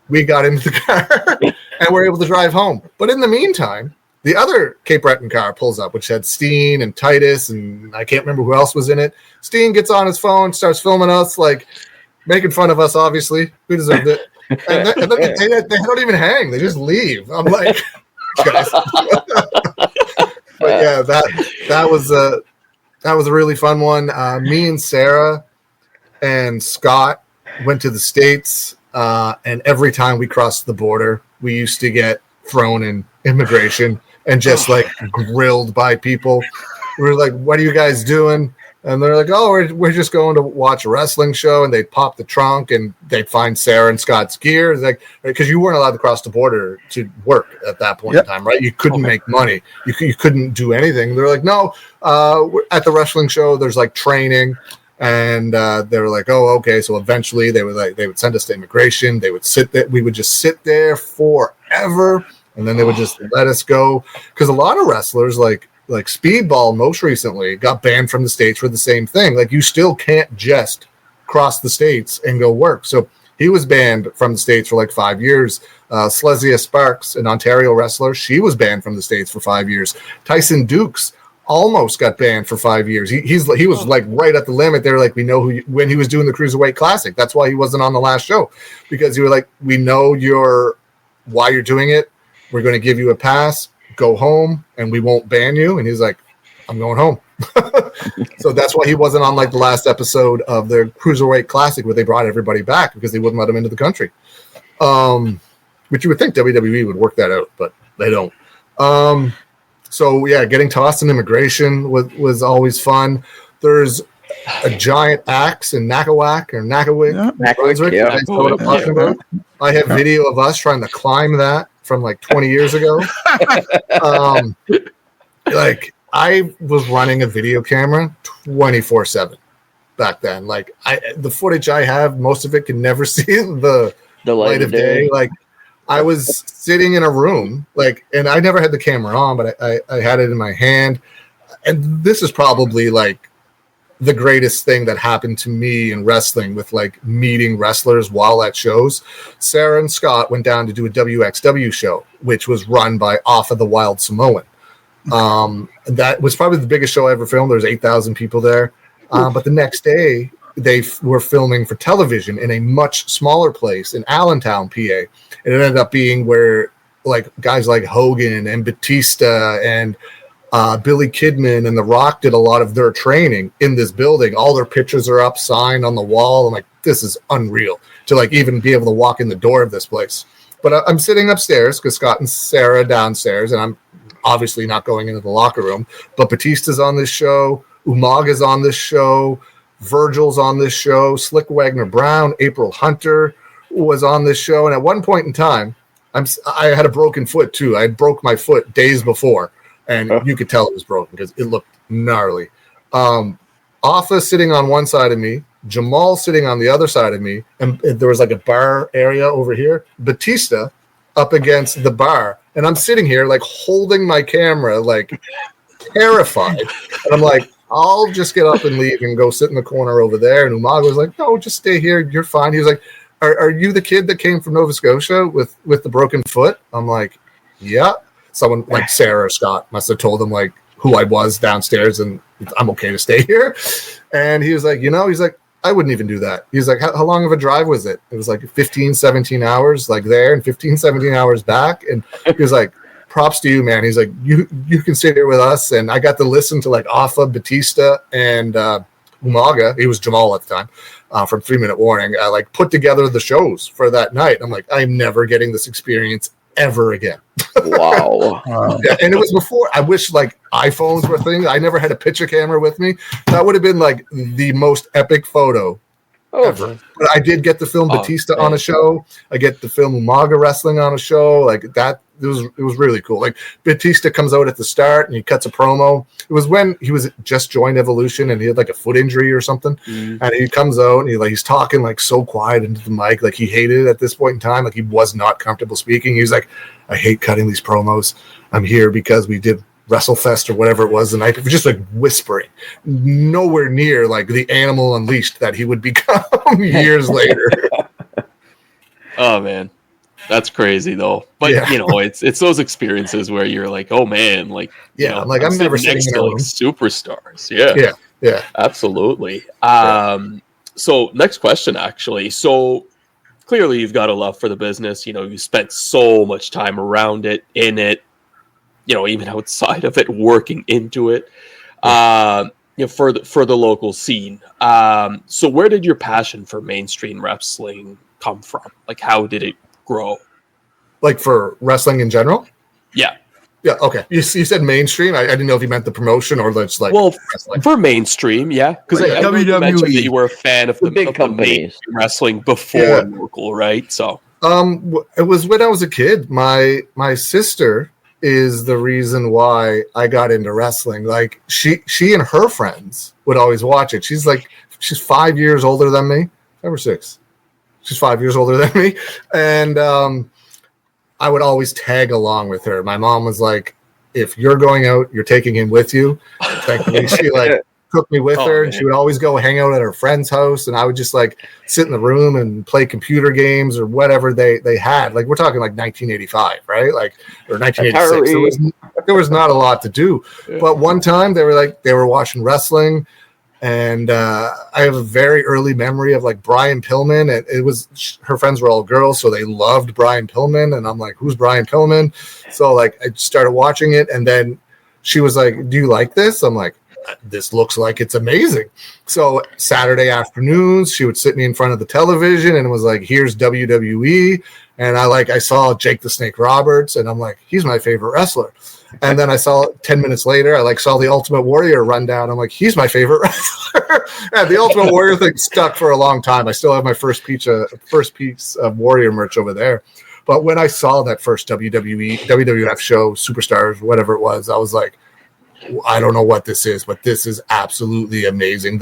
we got into the car and were able to drive home. But in the meantime, the other Cape Breton car pulls up, which had Steen and Titus, and I can't remember who else was in it. Steen gets on his phone, starts filming us, like making fun of us, obviously. We deserved it. And then they don't even hang. They just leave. I'm like, guys. But yeah, that was a really fun one. Me and Sarah and Scott went to the States, and every time we crossed the border, we used to get thrown in immigration and just like grilled by people. We were like, what are you guys doing? And they're like, oh, we're just going to watch a wrestling show. And they'd pop the trunk and they'd find Sarah and Scott's gear. It's like, because you weren't allowed to cross the border to work at that point in time, right? You couldn't make money. You couldn't do anything. They're like, no, we're at the wrestling show, there's like training. And they were like, oh, okay. So eventually they would send us to immigration. They would sit there. We would just sit there forever. And then they would just let us go. Because a lot of wrestlers like Speedball most recently got banned from the States for the same thing. Like you still can't just cross the States and go work. So he was banned from the States for like 5 years. Slesia Sparks, an Ontario wrestler, she was banned from the States for 5 years. Tyson Dukes almost got banned for 5 years. He was like right at the limit. They're like, we know when he was doing the Cruiserweight Classic. That's why he wasn't on the last show, because you were like, we know why you're doing it. We're going to give you a pass. Go home and we won't ban you. And he's like, I'm going home. So that's why he wasn't on like the last episode of the Cruiserweight Classic where they brought everybody back, because they wouldn't let him into the country. Which you would think WWE would work that out, but they don't. So yeah, getting tossed in immigration was always fun. There's a giant axe in Nakawak or Nakawik, Brunswick. Yeah. That's what I'm talking about. I have video of us trying to climb that from like 20 years ago. Like I was running a video camera 24/7 back then. Like the footage I have, most of it can never see the light of day. Like I was sitting in a room, like, and I never had the camera on, but I had it in my hand. And this is probably like the greatest thing that happened to me in wrestling, with like meeting wrestlers while at shows. Sarah and Scott went down to do a WXW show, which was run by Off of the Wild Samoan. That was probably the biggest show I ever filmed. There's 8,000 people there. But the next day they were filming for television in a much smaller place in Allentown, PA. And it ended up being where like guys like Hogan and Batista and Billy Kidman and The Rock did a lot of their training in this building. All their pictures are up, signed on the wall. I'm like, this is unreal to like even be able to walk in the door of this place. But I'm sitting upstairs because Scott and Sarah are downstairs, and I'm obviously not going into the locker room. But Batista's on this show. Umaga's on this show. Virgil's on this show. Slick Wagner Brown, April Hunter was on this show. And at one point in time, I had a broken foot too. I broke my foot days before, and you could tell it was broken because it looked gnarly. Afa sitting on one side of me, Jamal sitting on the other side of me, and there was like a bar area over here. Batista up against the bar, and I'm sitting here like holding my camera, like terrified. And I'm like, I'll just get up and leave and go sit in the corner over there. And Umaga was like, no, just stay here. You're fine. He was like, are you the kid that came from Nova Scotia with the broken foot? I'm like, yeah. Someone like Sarah or Scott must have told him like who I was downstairs and I'm okay to stay here. And he was like, he's like, I wouldn't even do that. He's like, how long of a drive was it? It was like 15, 17 hours like there and 15, 17 hours back. And he was like, props to you, man. He's like, you can sit here with us. And I got to listen to like Afa, Batista, and Umaga. He was Jamal at the time from 3 Minute Warning. I like put together the shows for that night. I'm like, I'm never getting this experience ever again. Wow. Yeah, and it was before. I wish like iPhones were things. I never had a picture camera with me. That would have been like the most epic photo ever. But I did get to film Batista on a show. I get to film Umaga wrestling on a show. Like that. It was really cool. Like Batista comes out at the start and he cuts a promo. It was when he was just joined Evolution and he had like a foot injury or something. And he comes out and he's talking like so quiet into the mic, like he hated it at this point in time. Like he was not comfortable speaking. He was like, I hate cutting these promos. I'm here because we did WrestleFest or whatever it was the night. It was just like whispering, nowhere near like the animal unleashed that he would become years later. Oh man. That's crazy though. But it's those experiences where you're like, oh man, like I'm like, I'm never next sitting to in a like room. superstars. Yeah. Absolutely. So next question actually. So clearly you've got a love for the business. You spent so much time around it, in it, even outside of it, working into it. For the local scene. So where did your passion for mainstream wrestling come from? Like how did it grow? Like for wrestling in general? Yeah. Okay. You said mainstream. I didn't know if you meant the promotion or just like wrestling. For mainstream, yeah. Because I know you mentioned that you were a fan of the big companies wrestling before local, right? So it was when I was a kid. My sister is the reason why I got into wrestling. Like she and her friends would always watch it. She's 5 years older than me. 5 or 6. She's 5 years older than me. And I would always tag along with her. My mom was like, if you're going out, you're taking him with you. Thankfully, she took me with her, and she would always go hang out at her friend's house. And I would just sit in the room and play computer games or whatever they had. Like we're talking like 1985, right? Or 1986. There was not a lot to do. But one time they were watching wrestling. And I have a very early memory of Brian Pillman. It was her friends were all girls, so they loved Brian Pillman. And I'm like, who's Brian Pillman? So I started watching it, and then she was like, do you like this? I'm like, this looks like it's amazing. So Saturday afternoons, she would sit me in front of the television and was like, here's WWE. And I saw Jake the Snake Roberts, and I'm like, he's my favorite wrestler. And then I saw 10 minutes later, I saw the Ultimate Warrior run down. I'm like, he's my favorite wrestler. And the Ultimate Warrior thing stuck for a long time. I still have my first piece of Warrior merch over there. But when I saw that first WWF show, Superstars, whatever it was, I was like, I don't know what this is, but this is absolutely amazing.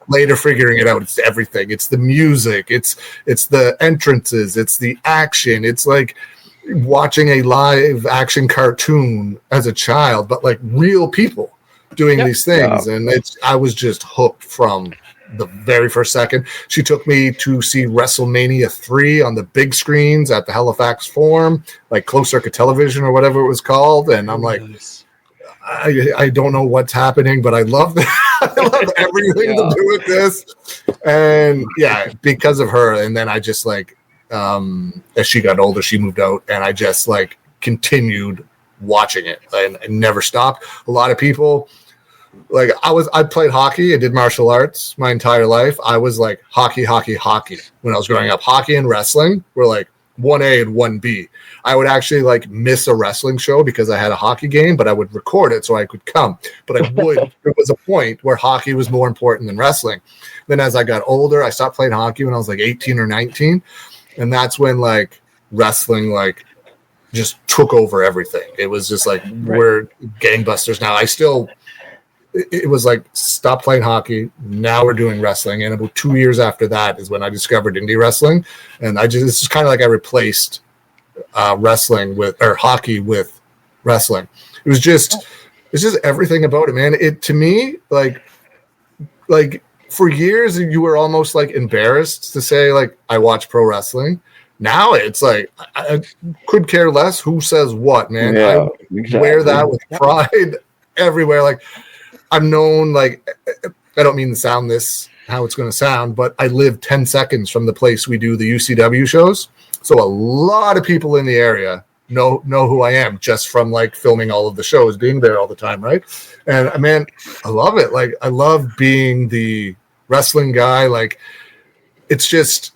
Later figuring it out, it's everything. It's the music, it's the entrances, it's the action. It's like watching a live action cartoon as a child, but real people doing these things. Yeah. And I was just hooked from the very first second. She took me to see WrestleMania 3 on the big screens at the Halifax Forum, closed circuit television or whatever it was called. And I'm like, I don't know what's happening, but I love that. I love everything to do with this. And because of her. And then I just as she got older, she moved out, and I just continued watching it and never stopped. A lot of people I played hockey. I did martial arts my entire life. I was hockey when I was growing up. Hockey and wrestling were 1A and 1B. I would actually like miss a wrestling show because I had a hockey game, but I would record it so I could come. But I would. There was a point where hockey was more important than wrestling. Then as I got older, I stopped playing hockey when I was like 18 or 19, and that's when like wrestling like just took over everything. It was just like we're gangbusters now. It was like stop playing hockey. Now we're doing wrestling, and about 2 years after that is when I discovered indie wrestling, and it's kind of like I replaced wrestling or hockey with wrestling. It's just everything about it, man. It to me like for years you were almost like embarrassed to say like I watch pro wrestling. Now it's like I could care less who says what, man. Yeah, I wear that with pride everywhere. Like I'm known, like I don't mean to sound this how it's going to sound, but I live 10 seconds from the place we do the UCW shows. So a lot of people in the area know who I am just from like filming all of the shows, being there all the time, right? And man, I love it. Like I love being the wrestling guy. Like it's just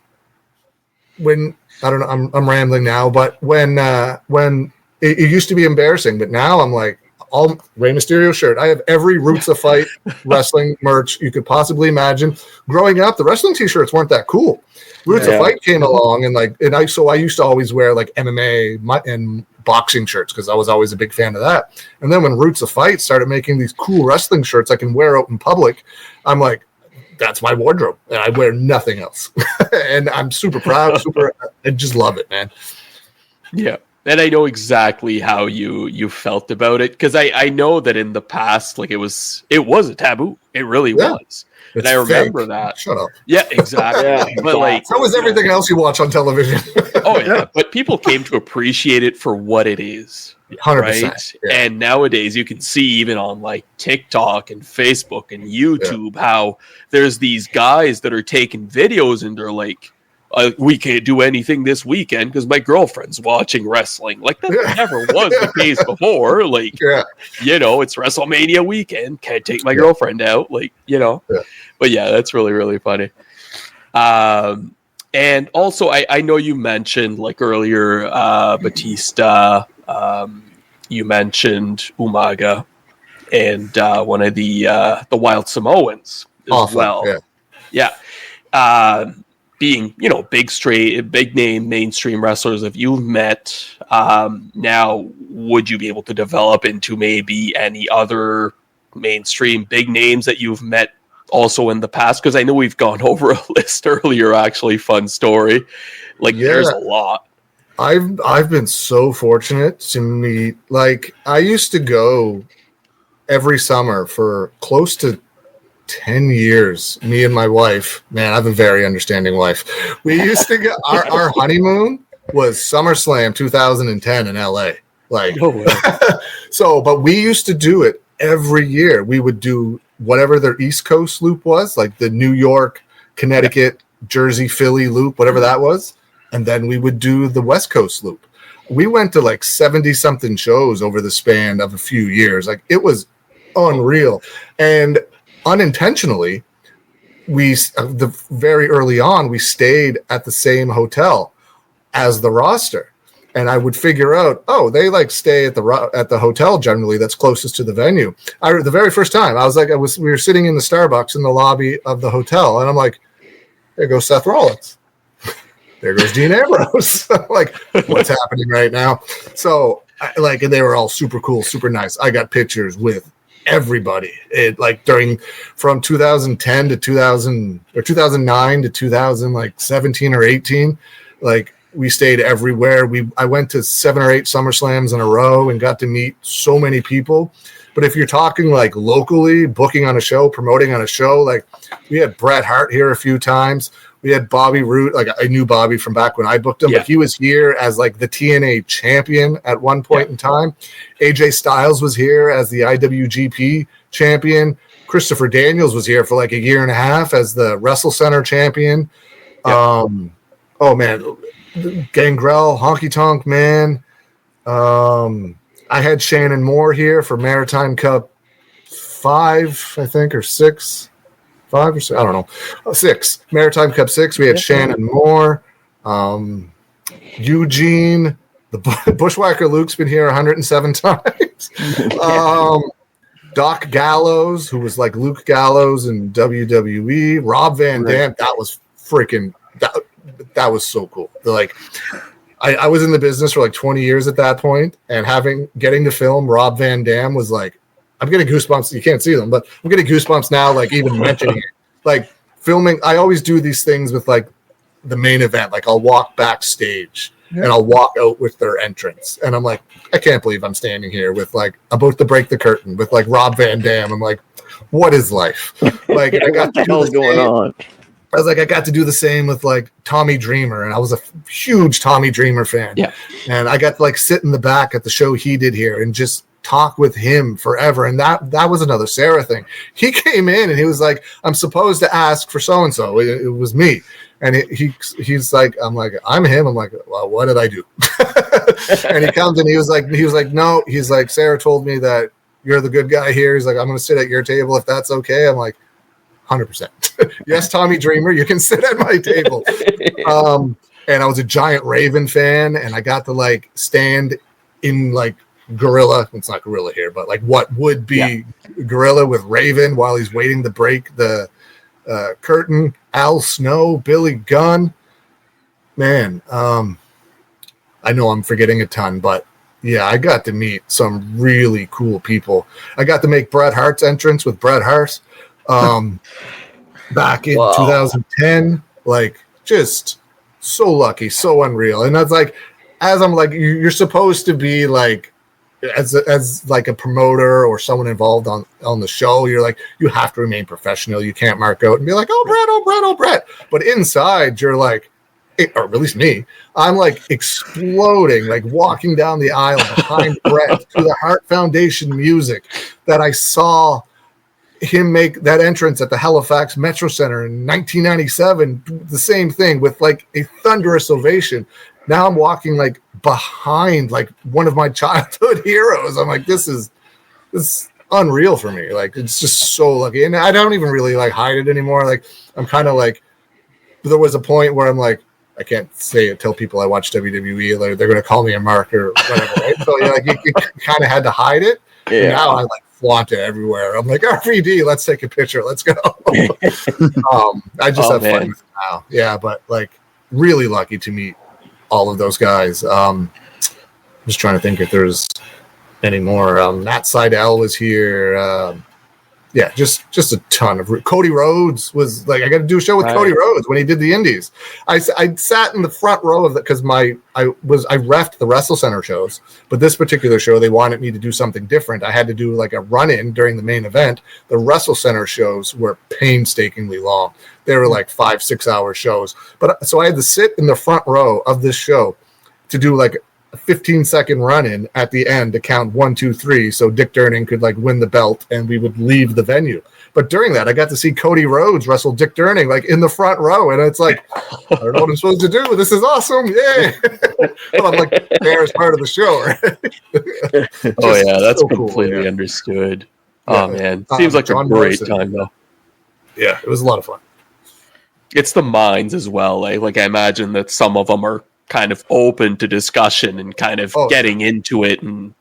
when I don't know, I'm rambling now, but when it used to be embarrassing, but now I'm like all Rey Mysterio shirt. I have every Roots of Fight wrestling merch you could possibly imagine. Growing up, the wrestling t-shirts weren't that cool. Roots of Fight came along, and I used to always wear like MMA and boxing shirts because I was always a big fan of that. And then when Roots of Fight started making these cool wrestling shirts I can wear out in public, I'm like, that's my wardrobe, and I wear nothing else. And I'm super proud. I just love it, man. Yeah. And I know exactly how you felt about it because I know that in the past, like it was a taboo. It really was. And I remember fake. That. Shut up. Yeah, exactly. Yeah, but like, so was everything else you watch on television. oh yeah, but people came to appreciate it for what it is. 100%. Right. Yeah. And nowadays you can see even on like TikTok and Facebook and YouTube how there's these guys that are taking videos and they're like, we can't do anything this weekend because my girlfriend's watching wrestling. Like that never was the case before. Like, it's WrestleMania weekend. Can't take my girlfriend out. Like, but yeah, that's really, really funny. And also I know you mentioned like earlier, Batista, you mentioned Umaga and one of the Wild Samoans as well. Yeah. Being, big name mainstream wrestlers that you've met, now would you be able to develop into maybe any other mainstream big names that you've met also in the past? Because I know we've gone over a list earlier, actually, fun story. Like there's a lot. I've been so fortunate to meet, like I used to go every summer for close to 10 years, me and my wife, man, I have a very understanding wife. We used to get our honeymoon was SummerSlam 2010 in LA. Like, but we used to do it every year. We would do whatever their East Coast loop was, like the New York, Connecticut, Jersey, Philly loop, whatever that was. And then we would do the West Coast loop. We went to like 70 something shows over the span of a few years. Like it was unreal. And unintentionally, very early on, we stayed at the same hotel as the roster, and I would figure out, they like stay at the hotel generally that's closest to the venue. The very first time, we were sitting in the Starbucks in the lobby of the hotel, and I'm like, there goes Seth Rollins, there goes Dean Ambrose. Like, what's happening right now? So, and they were all super cool, super nice. I got pictures with everybody. From 2010 to 2000 or 2009 to 2017 or 18, like we stayed everywhere. I went to 7 or 8 SummerSlams in a row and got to meet so many people. But if you're talking like locally, booking on a show, promoting on a show, like we had Bret Hart here a few times. We had Bobby Roode. Like I knew Bobby from back when I booked him, but he was here as like the TNA champion at one point in time. AJ Styles was here as the IWGP champion. Christopher Daniels was here for like a year and a half as the Wrestle Center champion. Man, Gangrel, Honky Tonk Man. I had Shannon Moore here for Maritime Cup 5, I think, or 6. 5 or 6, I don't know. 6. Maritime Cup 6. We had Shannon Moore. Eugene, the Bushwhacker Luke's been here 107 times. Doc Gallows, who was like Luke Gallows in WWE. Rob Van Dam, that was freaking that was so cool. Like, I was in the business for like 20 years at that point, and getting to film Rob Van Dam was like, I'm getting goosebumps. You can't see them, but I'm getting goosebumps now, like even mentioning it. Like filming, I always do these things with like the main event. Like I'll walk backstage and I'll walk out with their entrance, and I'm like, I can't believe I'm standing here with like about to break the curtain with like Rob Van Dam. I'm like, what is life? Like, I got what the hell's going on? I was like, I got to do the same with like Tommy Dreamer, and I was a huge Tommy Dreamer fan. Yeah, and I got to like sit in the back at the show he did here and just talk with him forever. And that was another Sarah thing. He came in and he was like, I'm supposed to ask for so and so. It was me. And he's like, I'm like, I'm him. I'm like, well, what did I do? And he comes and he was like, no. He's like, Sarah told me that you're the good guy here. He's like, I'm going to sit at your table if that's okay. I'm like, 100%. Yes, Tommy Dreamer, you can sit at my table. And I was a giant Raven fan, and I got to like stand in like Gorilla. It's not Gorilla here, but like what would be Gorilla with Raven while he's waiting to break the curtain. Al Snow, Billy Gunn. Man, I know I'm forgetting a ton, but yeah, I got to meet some really cool people. I got to make Bret Hart's entrance with Bret Hart back in 2010. Like, just so lucky, so unreal. And that's like, as I'm like, you're supposed to be like, as like a promoter or someone involved on the show, you're like, you have to remain professional. You can't mark out and be like, oh Brett, oh Brett, oh Brett. But inside, you're like, or at least me, I'm like exploding, like walking down the aisle behind Brett to the Hart Foundation music that I saw him make that entrance at the Halifax Metro Center in 1997. The same thing with like a thunderous ovation. Now I'm walking like behind like one of my childhood heroes. I'm like, this is unreal for me. Like, it's just so lucky. And I don't even really like hide it anymore. Like, I'm kind of like, there was a point where I'm like, I can't say it, tell people I watch WWE. Like, they're going to call me a mark or whatever. Right? So yeah, like you kind of had to hide it. Yeah. And now I like flaunt it everywhere. I'm like, RVD, let's take a picture. Let's go. I just have fun with it now. Yeah. But like, really lucky to meet all of those guys. Just trying to think if there's any more. Matt Seidel was here. Yeah, just a ton of. Cody Rhodes was like, I got to do a show with Cody Rhodes when he did the Indies. I sat in the front row of that because I reffed the Wrestle Center shows, but this particular show they wanted me to do something different. I had to do like a run-in during the main event. The Wrestle Center shows were painstakingly long. They were like 5-6 hour shows, but so I had to sit in the front row of this show to do like a 15-second run-in at the end to count 1, 2, 3, so Dick Durning could like win the belt and we would leave the venue. But during that, I got to see Cody Rhodes wrestle Dick Durning like in the front row, and it's like, I don't know what I'm supposed to do. This is awesome, yay! Well, I'm like there as part of the show, right? Oh yeah, that's so completely cool, understood. Yeah. Oh man, seems like John a great Morrison. Time though. Yeah, it was a lot of fun. It's the minds as well. Like I imagine that some of them are kind of open to discussion and kind of getting into it, and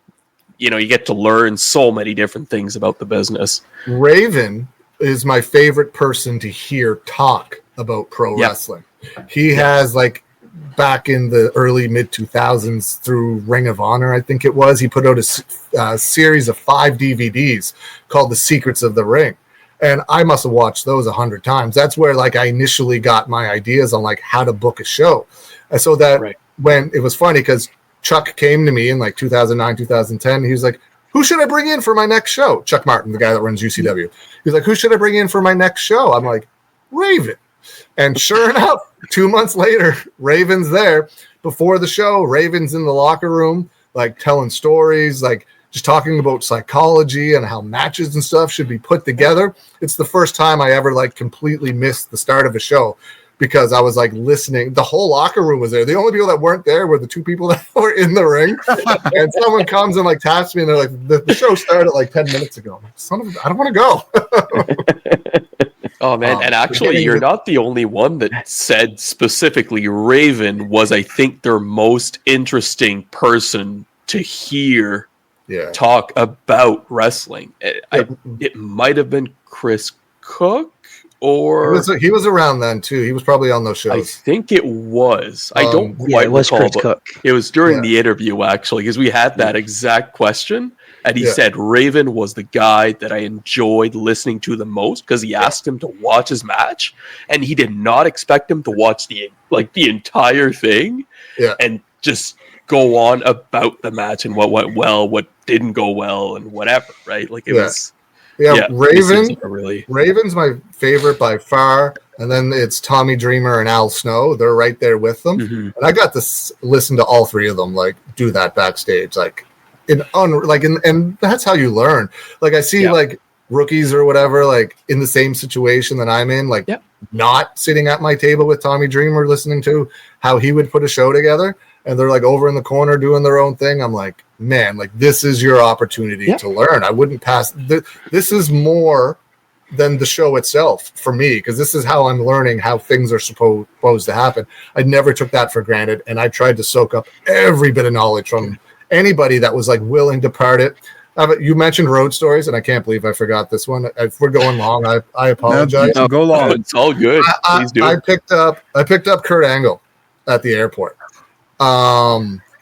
you know, you get to learn so many different things about the business. Raven is my favorite person to hear talk about pro wrestling. He has like back in the early mid 2000s through Ring of Honor, I think it was, he put out a series of 5 DVDs called The Secrets of the Ring. And I must have watched those 100 times. That's where like I initially got my ideas on like how to book a show. And so that when it was funny because Chuck came to me in like 2009, 2010. He was like, who should I bring in for my next show? Chuck Martin, the guy that runs UCW. He's like, who should I bring in for my next show? I'm like, Raven. And sure enough, 2 months later, Raven's there. Before the show, Raven's in the locker room, like telling stories, like just talking about psychology and how matches and stuff should be put together. It's the first time I ever like completely missed the start of a show because I was like listening. The whole locker room was there. The only people that weren't there were the 2 people that were in the ring. And someone comes and like taps me and they're like, the show started like 10 minutes ago. I'm like, son of a, I don't want to go. Oh man, and actually you're not the only one that said specifically Raven was, I think, their most interesting person to hear talk about wrestling. It might have been Chris Cook, or he was around then too. He was probably on those shows. I think it was. I don't quite it was recall, Chris Cook. It was during the interview actually, because we had that exact question. And he said Raven was the guy that I enjoyed listening to the most because he asked him to watch his match, and he did not expect him to watch the entire thing, and just go on about the match and what went well, what didn't go well, and whatever. Right? Like it was. Yeah, Raven's my favorite by far, and then it's Tommy Dreamer and Al Snow. They're right there with them, and I got to listen to all three of them do that backstage, and that's how you learn. Like I see like rookies or whatever, like in the same situation that I'm in, not sitting at my table with Tommy Dreamer, listening to how he would put a show together, and they're like over in the corner doing their own thing. I'm like, man, like this is your opportunity to learn. I wouldn't pass. This is more than the show itself for me, because this is how I'm learning how things are supposed to happen. I never took that for granted, and I tried to soak up every bit of knowledge from anybody that was like willing to part it. You mentioned Road Stories, and I can't believe I forgot this one. If we're going long, I apologize. No, go long. It's all good. Please do. I picked up Kurt Angle at the airport.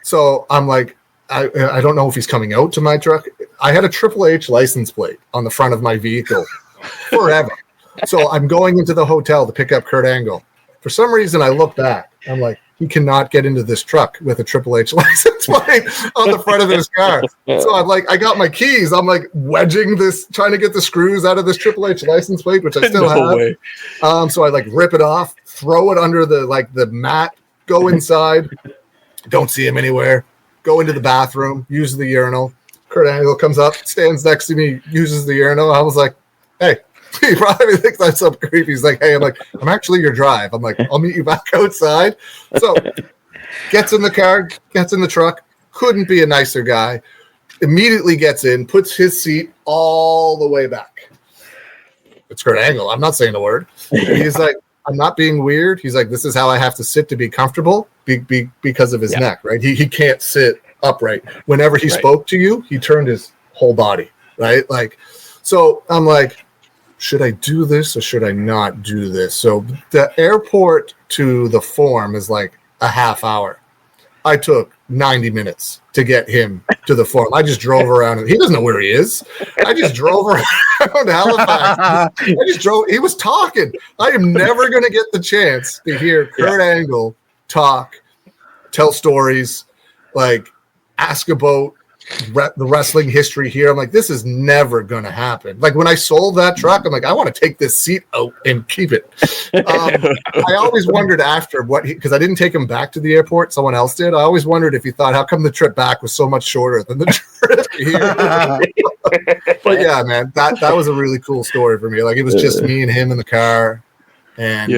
So I'm like, I don't know if he's coming out to my truck. I had a Triple H license plate on the front of my vehicle forever. So I'm going into the hotel to pick up Kurt Angle. For some reason, I look back. I'm like, he cannot get into this truck with a Triple H license plate on the front of his car. So I'm like, I got my keys. I'm like wedging this, trying to get the screws out of this Triple H license plate, which I still have. So I like rip it off, throw it under the mat, go inside, don't see him anywhere, go into the bathroom, use the urinal. Kurt Angle comes up, stands next to me, uses the urinal. I was like, hey. He probably thinks I'm so creepy. He's like, hey, I'm actually your drive. I'm like, I'll meet you back outside. So gets in the car, gets in the truck, couldn't be a nicer guy. Immediately gets in, puts his seat all the way back. It's Kurt Angle. I'm not saying a word. He's like, I'm not being weird. He's like, this is how I have to sit to be comfortable because of his neck, right? He can't sit upright. Whenever he spoke to you, he turned his whole body, right? Like, so I'm like, should I do this or should I not do this? So the airport to the Forum is like a half hour. I took 90 minutes to get him to the Forum. I just drove around. He doesn't know where he is. I just drove around Halifax. He was talking. I am never going to get the chance to hear Kurt Angle talk, tell stories, like ask about the wrestling history here. I'm like, this is never going to happen. Like when I sold that truck, I'm like, I want to take this seat out and keep it. I always wondered after because I didn't take him back to the airport. Someone else did. I always wondered if he thought, how come the trip back was so much shorter than the trip here? But yeah, man, that was a really cool story for me. Like it was just me and him in the car. And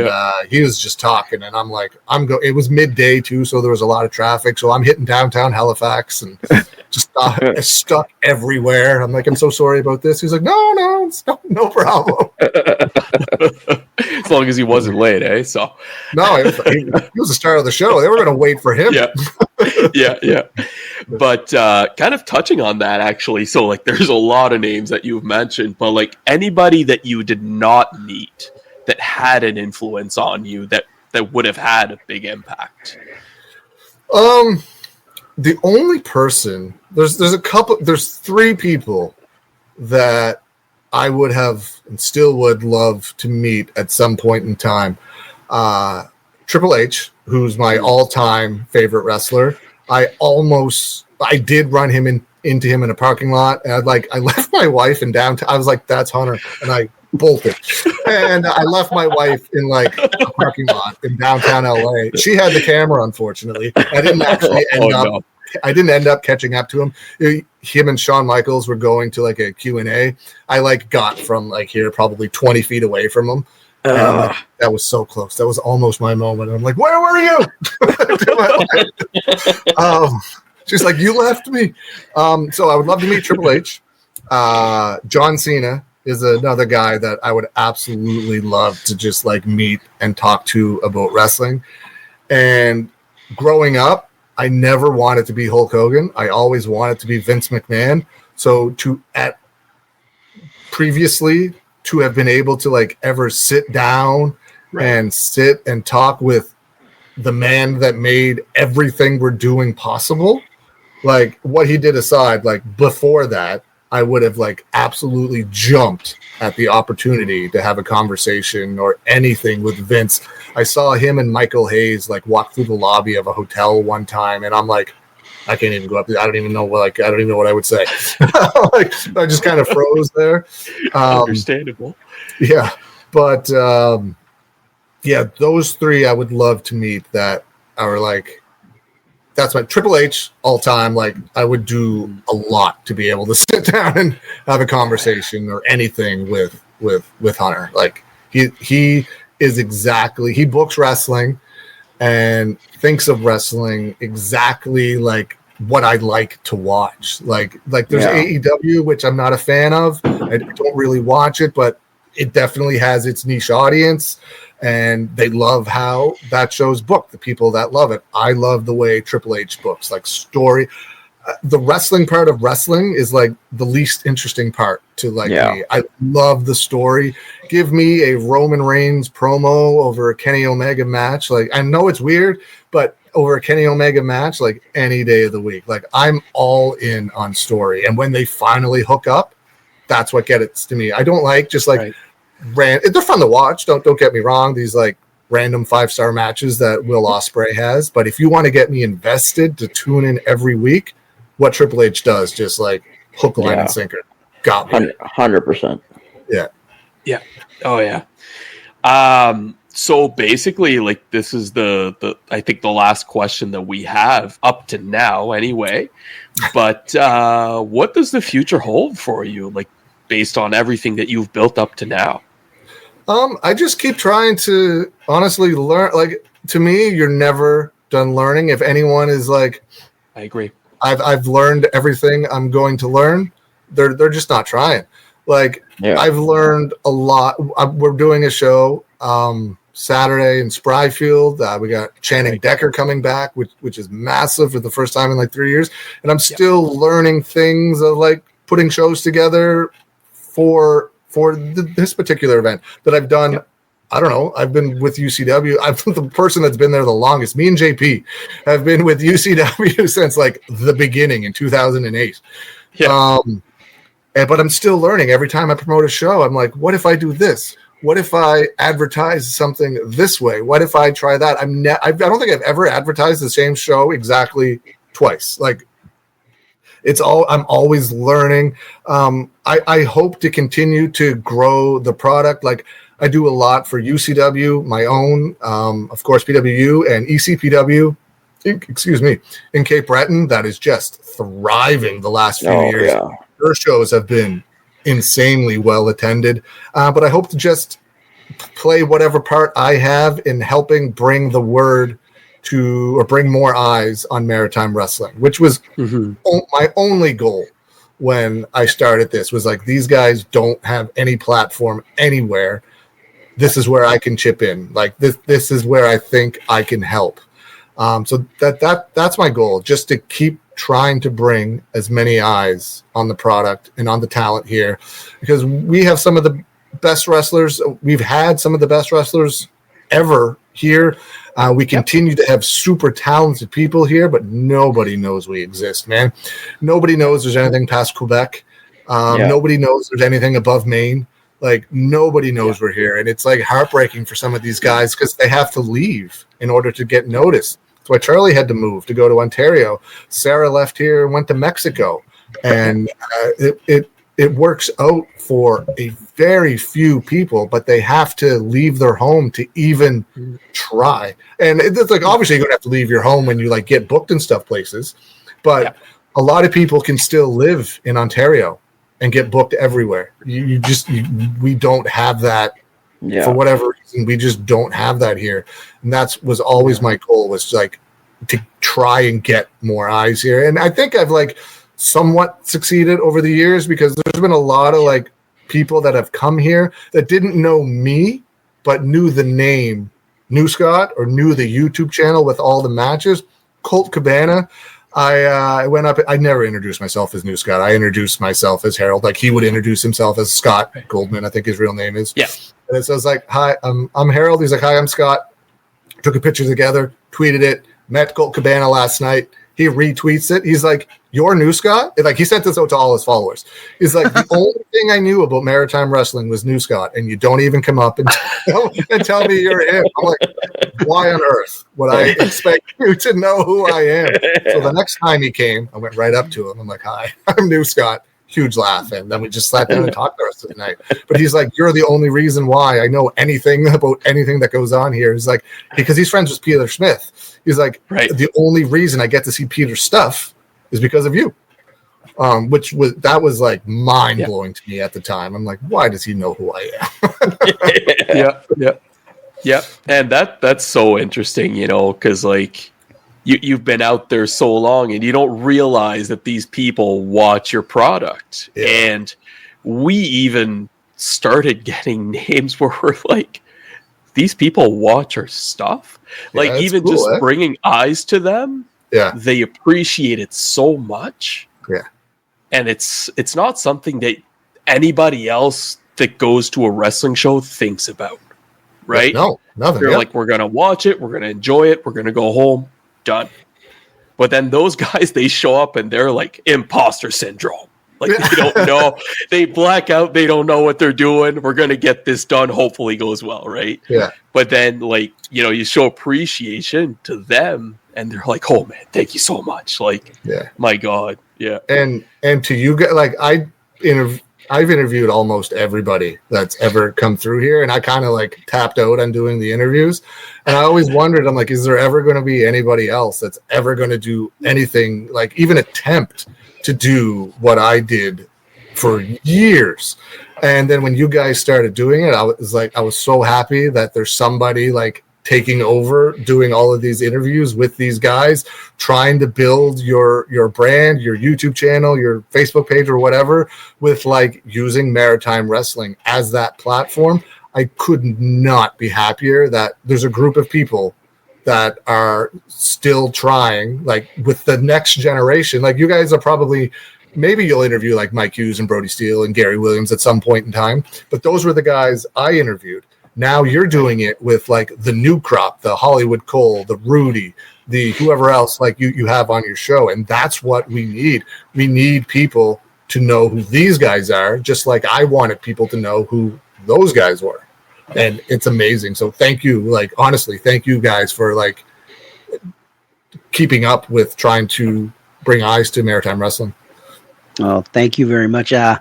he was just talking, and I'm like, it was midday too, so there was a lot of traffic. So I'm hitting downtown Halifax and just stuck everywhere. I'm like, I'm so sorry about this. He's like, no, no problem. As long as he wasn't late, eh? So no, he was the star of the show. They were going to wait for him. Yeah. But kind of touching on that, actually. So like, there's a lot of names that you've mentioned, but like anybody that you did not meet that had an influence on you that would have had a big impact? The only person, there's three people that I would have and still would love to meet at some point in time. Triple H, who's my all-time favorite wrestler. I did run into him in a parking lot, and I left my wife in downtown. I was like, that's Hunter, and I bolted. And I left my wife in like a parking lot in downtown LA. She had the camera, unfortunately. I didn't actually end up catching up to him. Him and Shawn Michaels were going to like a Q&A. I like got from like here probably 20 feet away from him. And that was so close. That was almost my moment. I'm like, where were you? She's like, you left me. So I would love to meet Triple H, John Cena, is another guy that I would absolutely love to just like meet and talk to about wrestling. And growing up, I never wanted to be Hulk Hogan. I always wanted to be Vince McMahon. So to have been able to like ever sit down and sit and talk with the man that made everything we're doing possible, like what he did aside, like before that, I would have like absolutely jumped at the opportunity to have a conversation or anything with Vince. I saw him and Michael Hayes like walk through the lobby of a hotel one time, and I'm like, I can't even go up there. I don't even know what I would say. Like, I just kind of froze there. Understandable. Yeah, but yeah, those three I would love to meet. That are like, that's my Triple H all time. Like, I would do a lot to be able to sit down and have a conversation or anything with Hunter. Like, he is exactly, he books wrestling and thinks of wrestling exactly like what I like to watch. Like there's AEW, which I'm not a fan of. I don't really watch it, but it definitely has its niche audience, and they love how that show's booked. The people that love it. I love the way Triple H books, like story. The wrestling part of wrestling is like the least interesting part to like me. I love the story. Give me a Roman Reigns promo over a Kenny Omega match. Like, I know it's weird, but over a Kenny Omega match, like any day of the week, like I'm all in on story. And when they finally hook up, that's what gets to me. I don't like just like they're fun to watch. Don't get me wrong. These like random 5-star matches that Will Ospreay has. But if you want to get me invested to tune in every week, what Triple H does, just like hook, line, and sinker. Got me. 100%. Yeah. Yeah. Oh yeah. So basically, like, this is the I think the last question that we have up to now anyway. But what does the future hold for you, like, based on everything that you've built up to now? I just keep trying to honestly learn. Like, to me, you're never done learning. If anyone is like, I agree. I've learned everything I'm going to learn, they're just not trying. Like, I've learned a lot. We're doing a show Saturday in Spryfield. We got Channing Decker coming back, which is massive for the first time in like 3 years. And I'm still learning things of like putting shows together for this particular event that I've done. I don't know. I've been with UCW. I'm the person that's been there the longest. Me and JP have been with UCW since like the beginning in 2008. Yeah. But I'm still learning. Every time I promote a show, I'm like, what if I do this? What if I advertise something this way? What if I try that? I don't think I've ever advertised the same show exactly twice. Like, I'm always learning. I hope to continue to grow the product. Like, I do a lot for UCW, my own, of course, PWU and ECPW, in Cape Breton. That is just thriving the last few years. Yeah. Their shows have been insanely well attended. But I hope to just play whatever part I have in helping bring the word to, or bring more eyes on maritime wrestling, which was my only goal when I started this, was like, these guys don't have any platform anywhere. This is where I can chip in. Like, this is where I think I can help. So that's my goal, just to keep trying to bring as many eyes on the product and on the talent here, because we have some of the best wrestlers. We've had some of the best wrestlers ever here. We continue to have super talented people here, but nobody knows we exist, man. Nobody knows there's anything past Quebec. Nobody knows there's anything above Maine. Like, nobody knows we're here. And it's like heartbreaking for some of these guys because they have to leave in order to get noticed. That's why Charlie had to move to go to Ontario. Sarah left here and went to Mexico. And it works out for a very few people, but they have to leave their home to even try. And it's like, obviously you're going to have to leave your home when you like get booked and stuff places. But a lot of people can still live in Ontario and get booked everywhere. We don't have that for whatever reason. We just don't have that here. And that was always my goal, was like to try and get more eyes here. And I think I've like somewhat succeeded over the years, because there's been a lot of like people that have come here that didn't know me, but knew the name New Scott or knew the YouTube channel with all the matches. Colt Cabana. I went up. I never introduced myself as New Scott. I introduced myself as Harold. Like he would introduce himself as Scott Goldman. I think his real name is. Yeah. And so I was like, "Hi, I'm Harold." He's like, "Hi, I'm Scott." Took a picture together, tweeted it. Met Colt Cabana last night. He retweets it. He's like, "You're New Scott?" Like he sent this out to all his followers. He's like, "The only thing I knew about Maritime Wrestling was New Scott, and you don't even come up and tell me you're him." I'm like, why on earth would I expect you to know who I am? So the next time he came, I went right up to him. I'm like, "Hi, I'm New Scott." Huge laugh, and then we just sat down and talked the rest of the night. But he's like, "You're the only reason why I know anything about anything that goes on here." He's like, because he's friends with Peter Smith. He's like, the only reason I get to see Peter's stuff is because of you. Which was like mind blowing to me at the time. I'm like, why does he know who I am? Yeah. And that's so interesting, because like you've been out there so long and you don't realize that these people watch your product. Yeah. And we even started getting names where we're like, these people watch our stuff. Like even cool, just bringing eyes to them. Yeah. They appreciate it so much. Yeah. And it's not something that anybody else that goes to a wrestling show thinks about. Right? No, nothing. They're like, we're going to watch it. We're going to enjoy it. We're going to go home. Done. But then those guys, they show up and they're like imposter syndrome. Like they don't know. They black out. They don't know what they're doing. We're going to get this done. Hopefully goes well. Right? Yeah. But then like, you show appreciation to them and they're like, "Oh man, thank you so much." Like, my God. Yeah. And to you guys, like I've interviewed almost everybody that's ever come through here, and I kind of like tapped out on doing the interviews. And I always wondered, I'm like, is there ever going to be anybody else that's ever going to do anything, like even attempt to do what I did for years? And then when you guys started doing it, I was so happy that there's somebody like taking over, doing all of these interviews with these guys, trying to build your brand, your YouTube channel, your Facebook page or whatever, with like using Maritime Wrestling as that platform. I could not be happier that there's a group of people that are still trying, like with the next generation. Like you guys are probably, maybe you'll interview like Mike Hughes and Brody Steele and Gary Williams at some point in time, but those were the guys I interviewed. Now you're doing it with like the new crop, the Hollywood Cole, the Rudy, the whoever else like you have on your show. And that's what we need. We need people to know who these guys are, just like I wanted people to know who those guys were. And it's amazing. So thank you. Like, honestly, thank you guys for like keeping up with trying to bring eyes to Maritime Wrestling. Well, thank you very much. I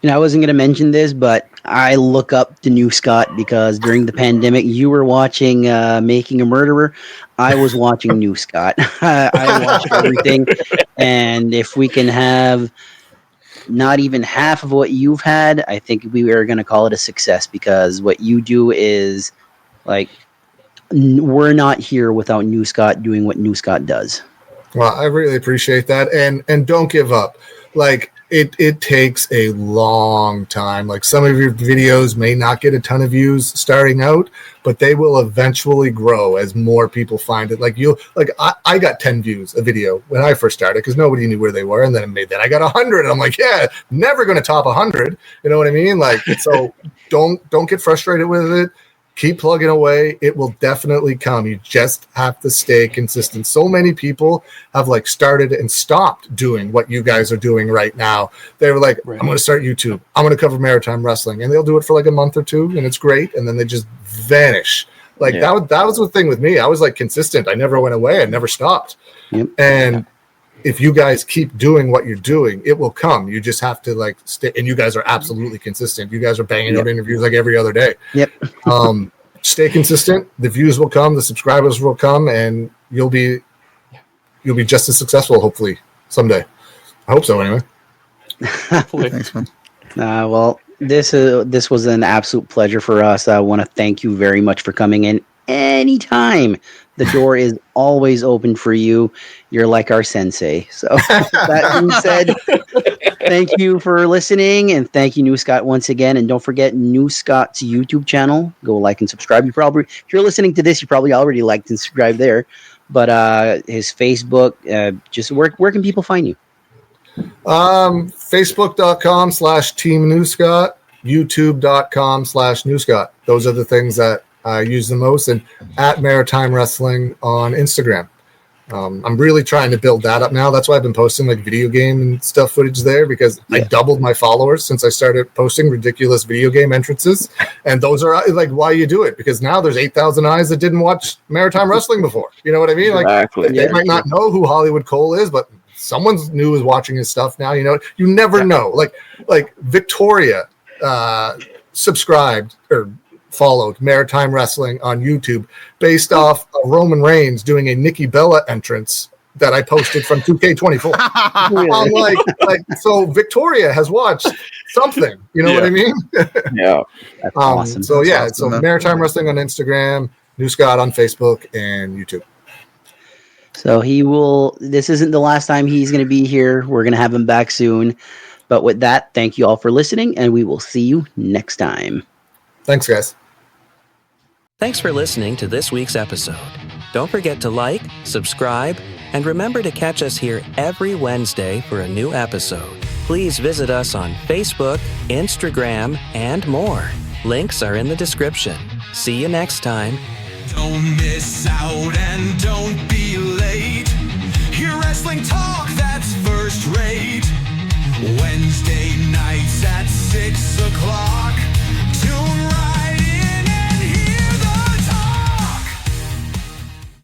wasn't going to mention this, but I look up to New Scott because during the pandemic, you were watching Making a Murderer. I was watching New Scott. I watched everything. And if we can have not even half of what you've had, I think we are going to call it a success, because what you do is like, we're not here without New Scott doing what New Scott does. Well, I really appreciate that. And don't give up. Like, it takes a long time. Like some of your videos may not get a ton of views starting out, but they will eventually grow as more people find it. Like I got 10 views a video when I first started because nobody knew where they were. And then I got 100 and I'm like, yeah, never going to top 100. You know what I mean? Like, so don't get frustrated with it. Keep plugging away. It will definitely come. You just have to stay consistent. So many people have like started and stopped doing what you guys are doing right now. They were like, I'm going to start YouTube. I'm going to cover Maritime Wrestling. And they'll do it for like a month or two and it's great. And then they just vanish. Like that was the thing with me. I was like consistent. I never went away. I never stopped. Yep. And if you guys keep doing what you're doing, it will come. You just have to like stay. And you guys are absolutely consistent. You guys are banging out interviews like every other day. Yep. Stay consistent. The views will come. The subscribers will come, and you'll be just as successful. Hopefully someday. I hope so. Anyway. Thanks, man. Well, this was an absolute pleasure for us. I want to thank you very much for coming in anytime The door is always open for you. You're like our sensei. So that being said, thank you for listening, and thank you, New Scott, once again. And don't forget New Scott's YouTube channel. Go like and subscribe. You probably, if you're listening to this, you probably already liked and subscribed there. But his Facebook, just where can people find you? Facebook.com/Team New Scott, YouTube.com/New Scott. Those are the things that I use the most, and at Maritime Wrestling on Instagram. I'm really trying to build that up now. That's why I've been posting like video game and stuff footage there, because I doubled my followers since I started posting ridiculous video game entrances. And those are like why you do it, because now there's 8,000 eyes that didn't watch Maritime Wrestling before. You know what I mean? Like Exactly. they might not know who Hollywood Cole is, but someone new is watching his stuff now. You know, you never know. Like Victoria subscribed or followed Maritime Wrestling on YouTube based off of Roman Reigns doing a Nikki Bella entrance that I posted from 2K24. I'm like, so Victoria has watched something, you know what I mean? Yeah. That's awesome. So That's yeah, awesome, so man. Maritime Wrestling on Instagram, New Scott on Facebook and YouTube. So this isn't the last time he's going to be here. We're going to have him back soon. But with that, thank you all for listening, and we will see you next time. Thanks, guys. Thanks for listening to this week's episode. Don't forget to like, subscribe, and remember to catch us here every Wednesday for a new episode. Please visit us on Facebook, Instagram, and more. Links are in the description. See you next time. Don't miss out and don't be late. Hear wrestling talk that's first rate.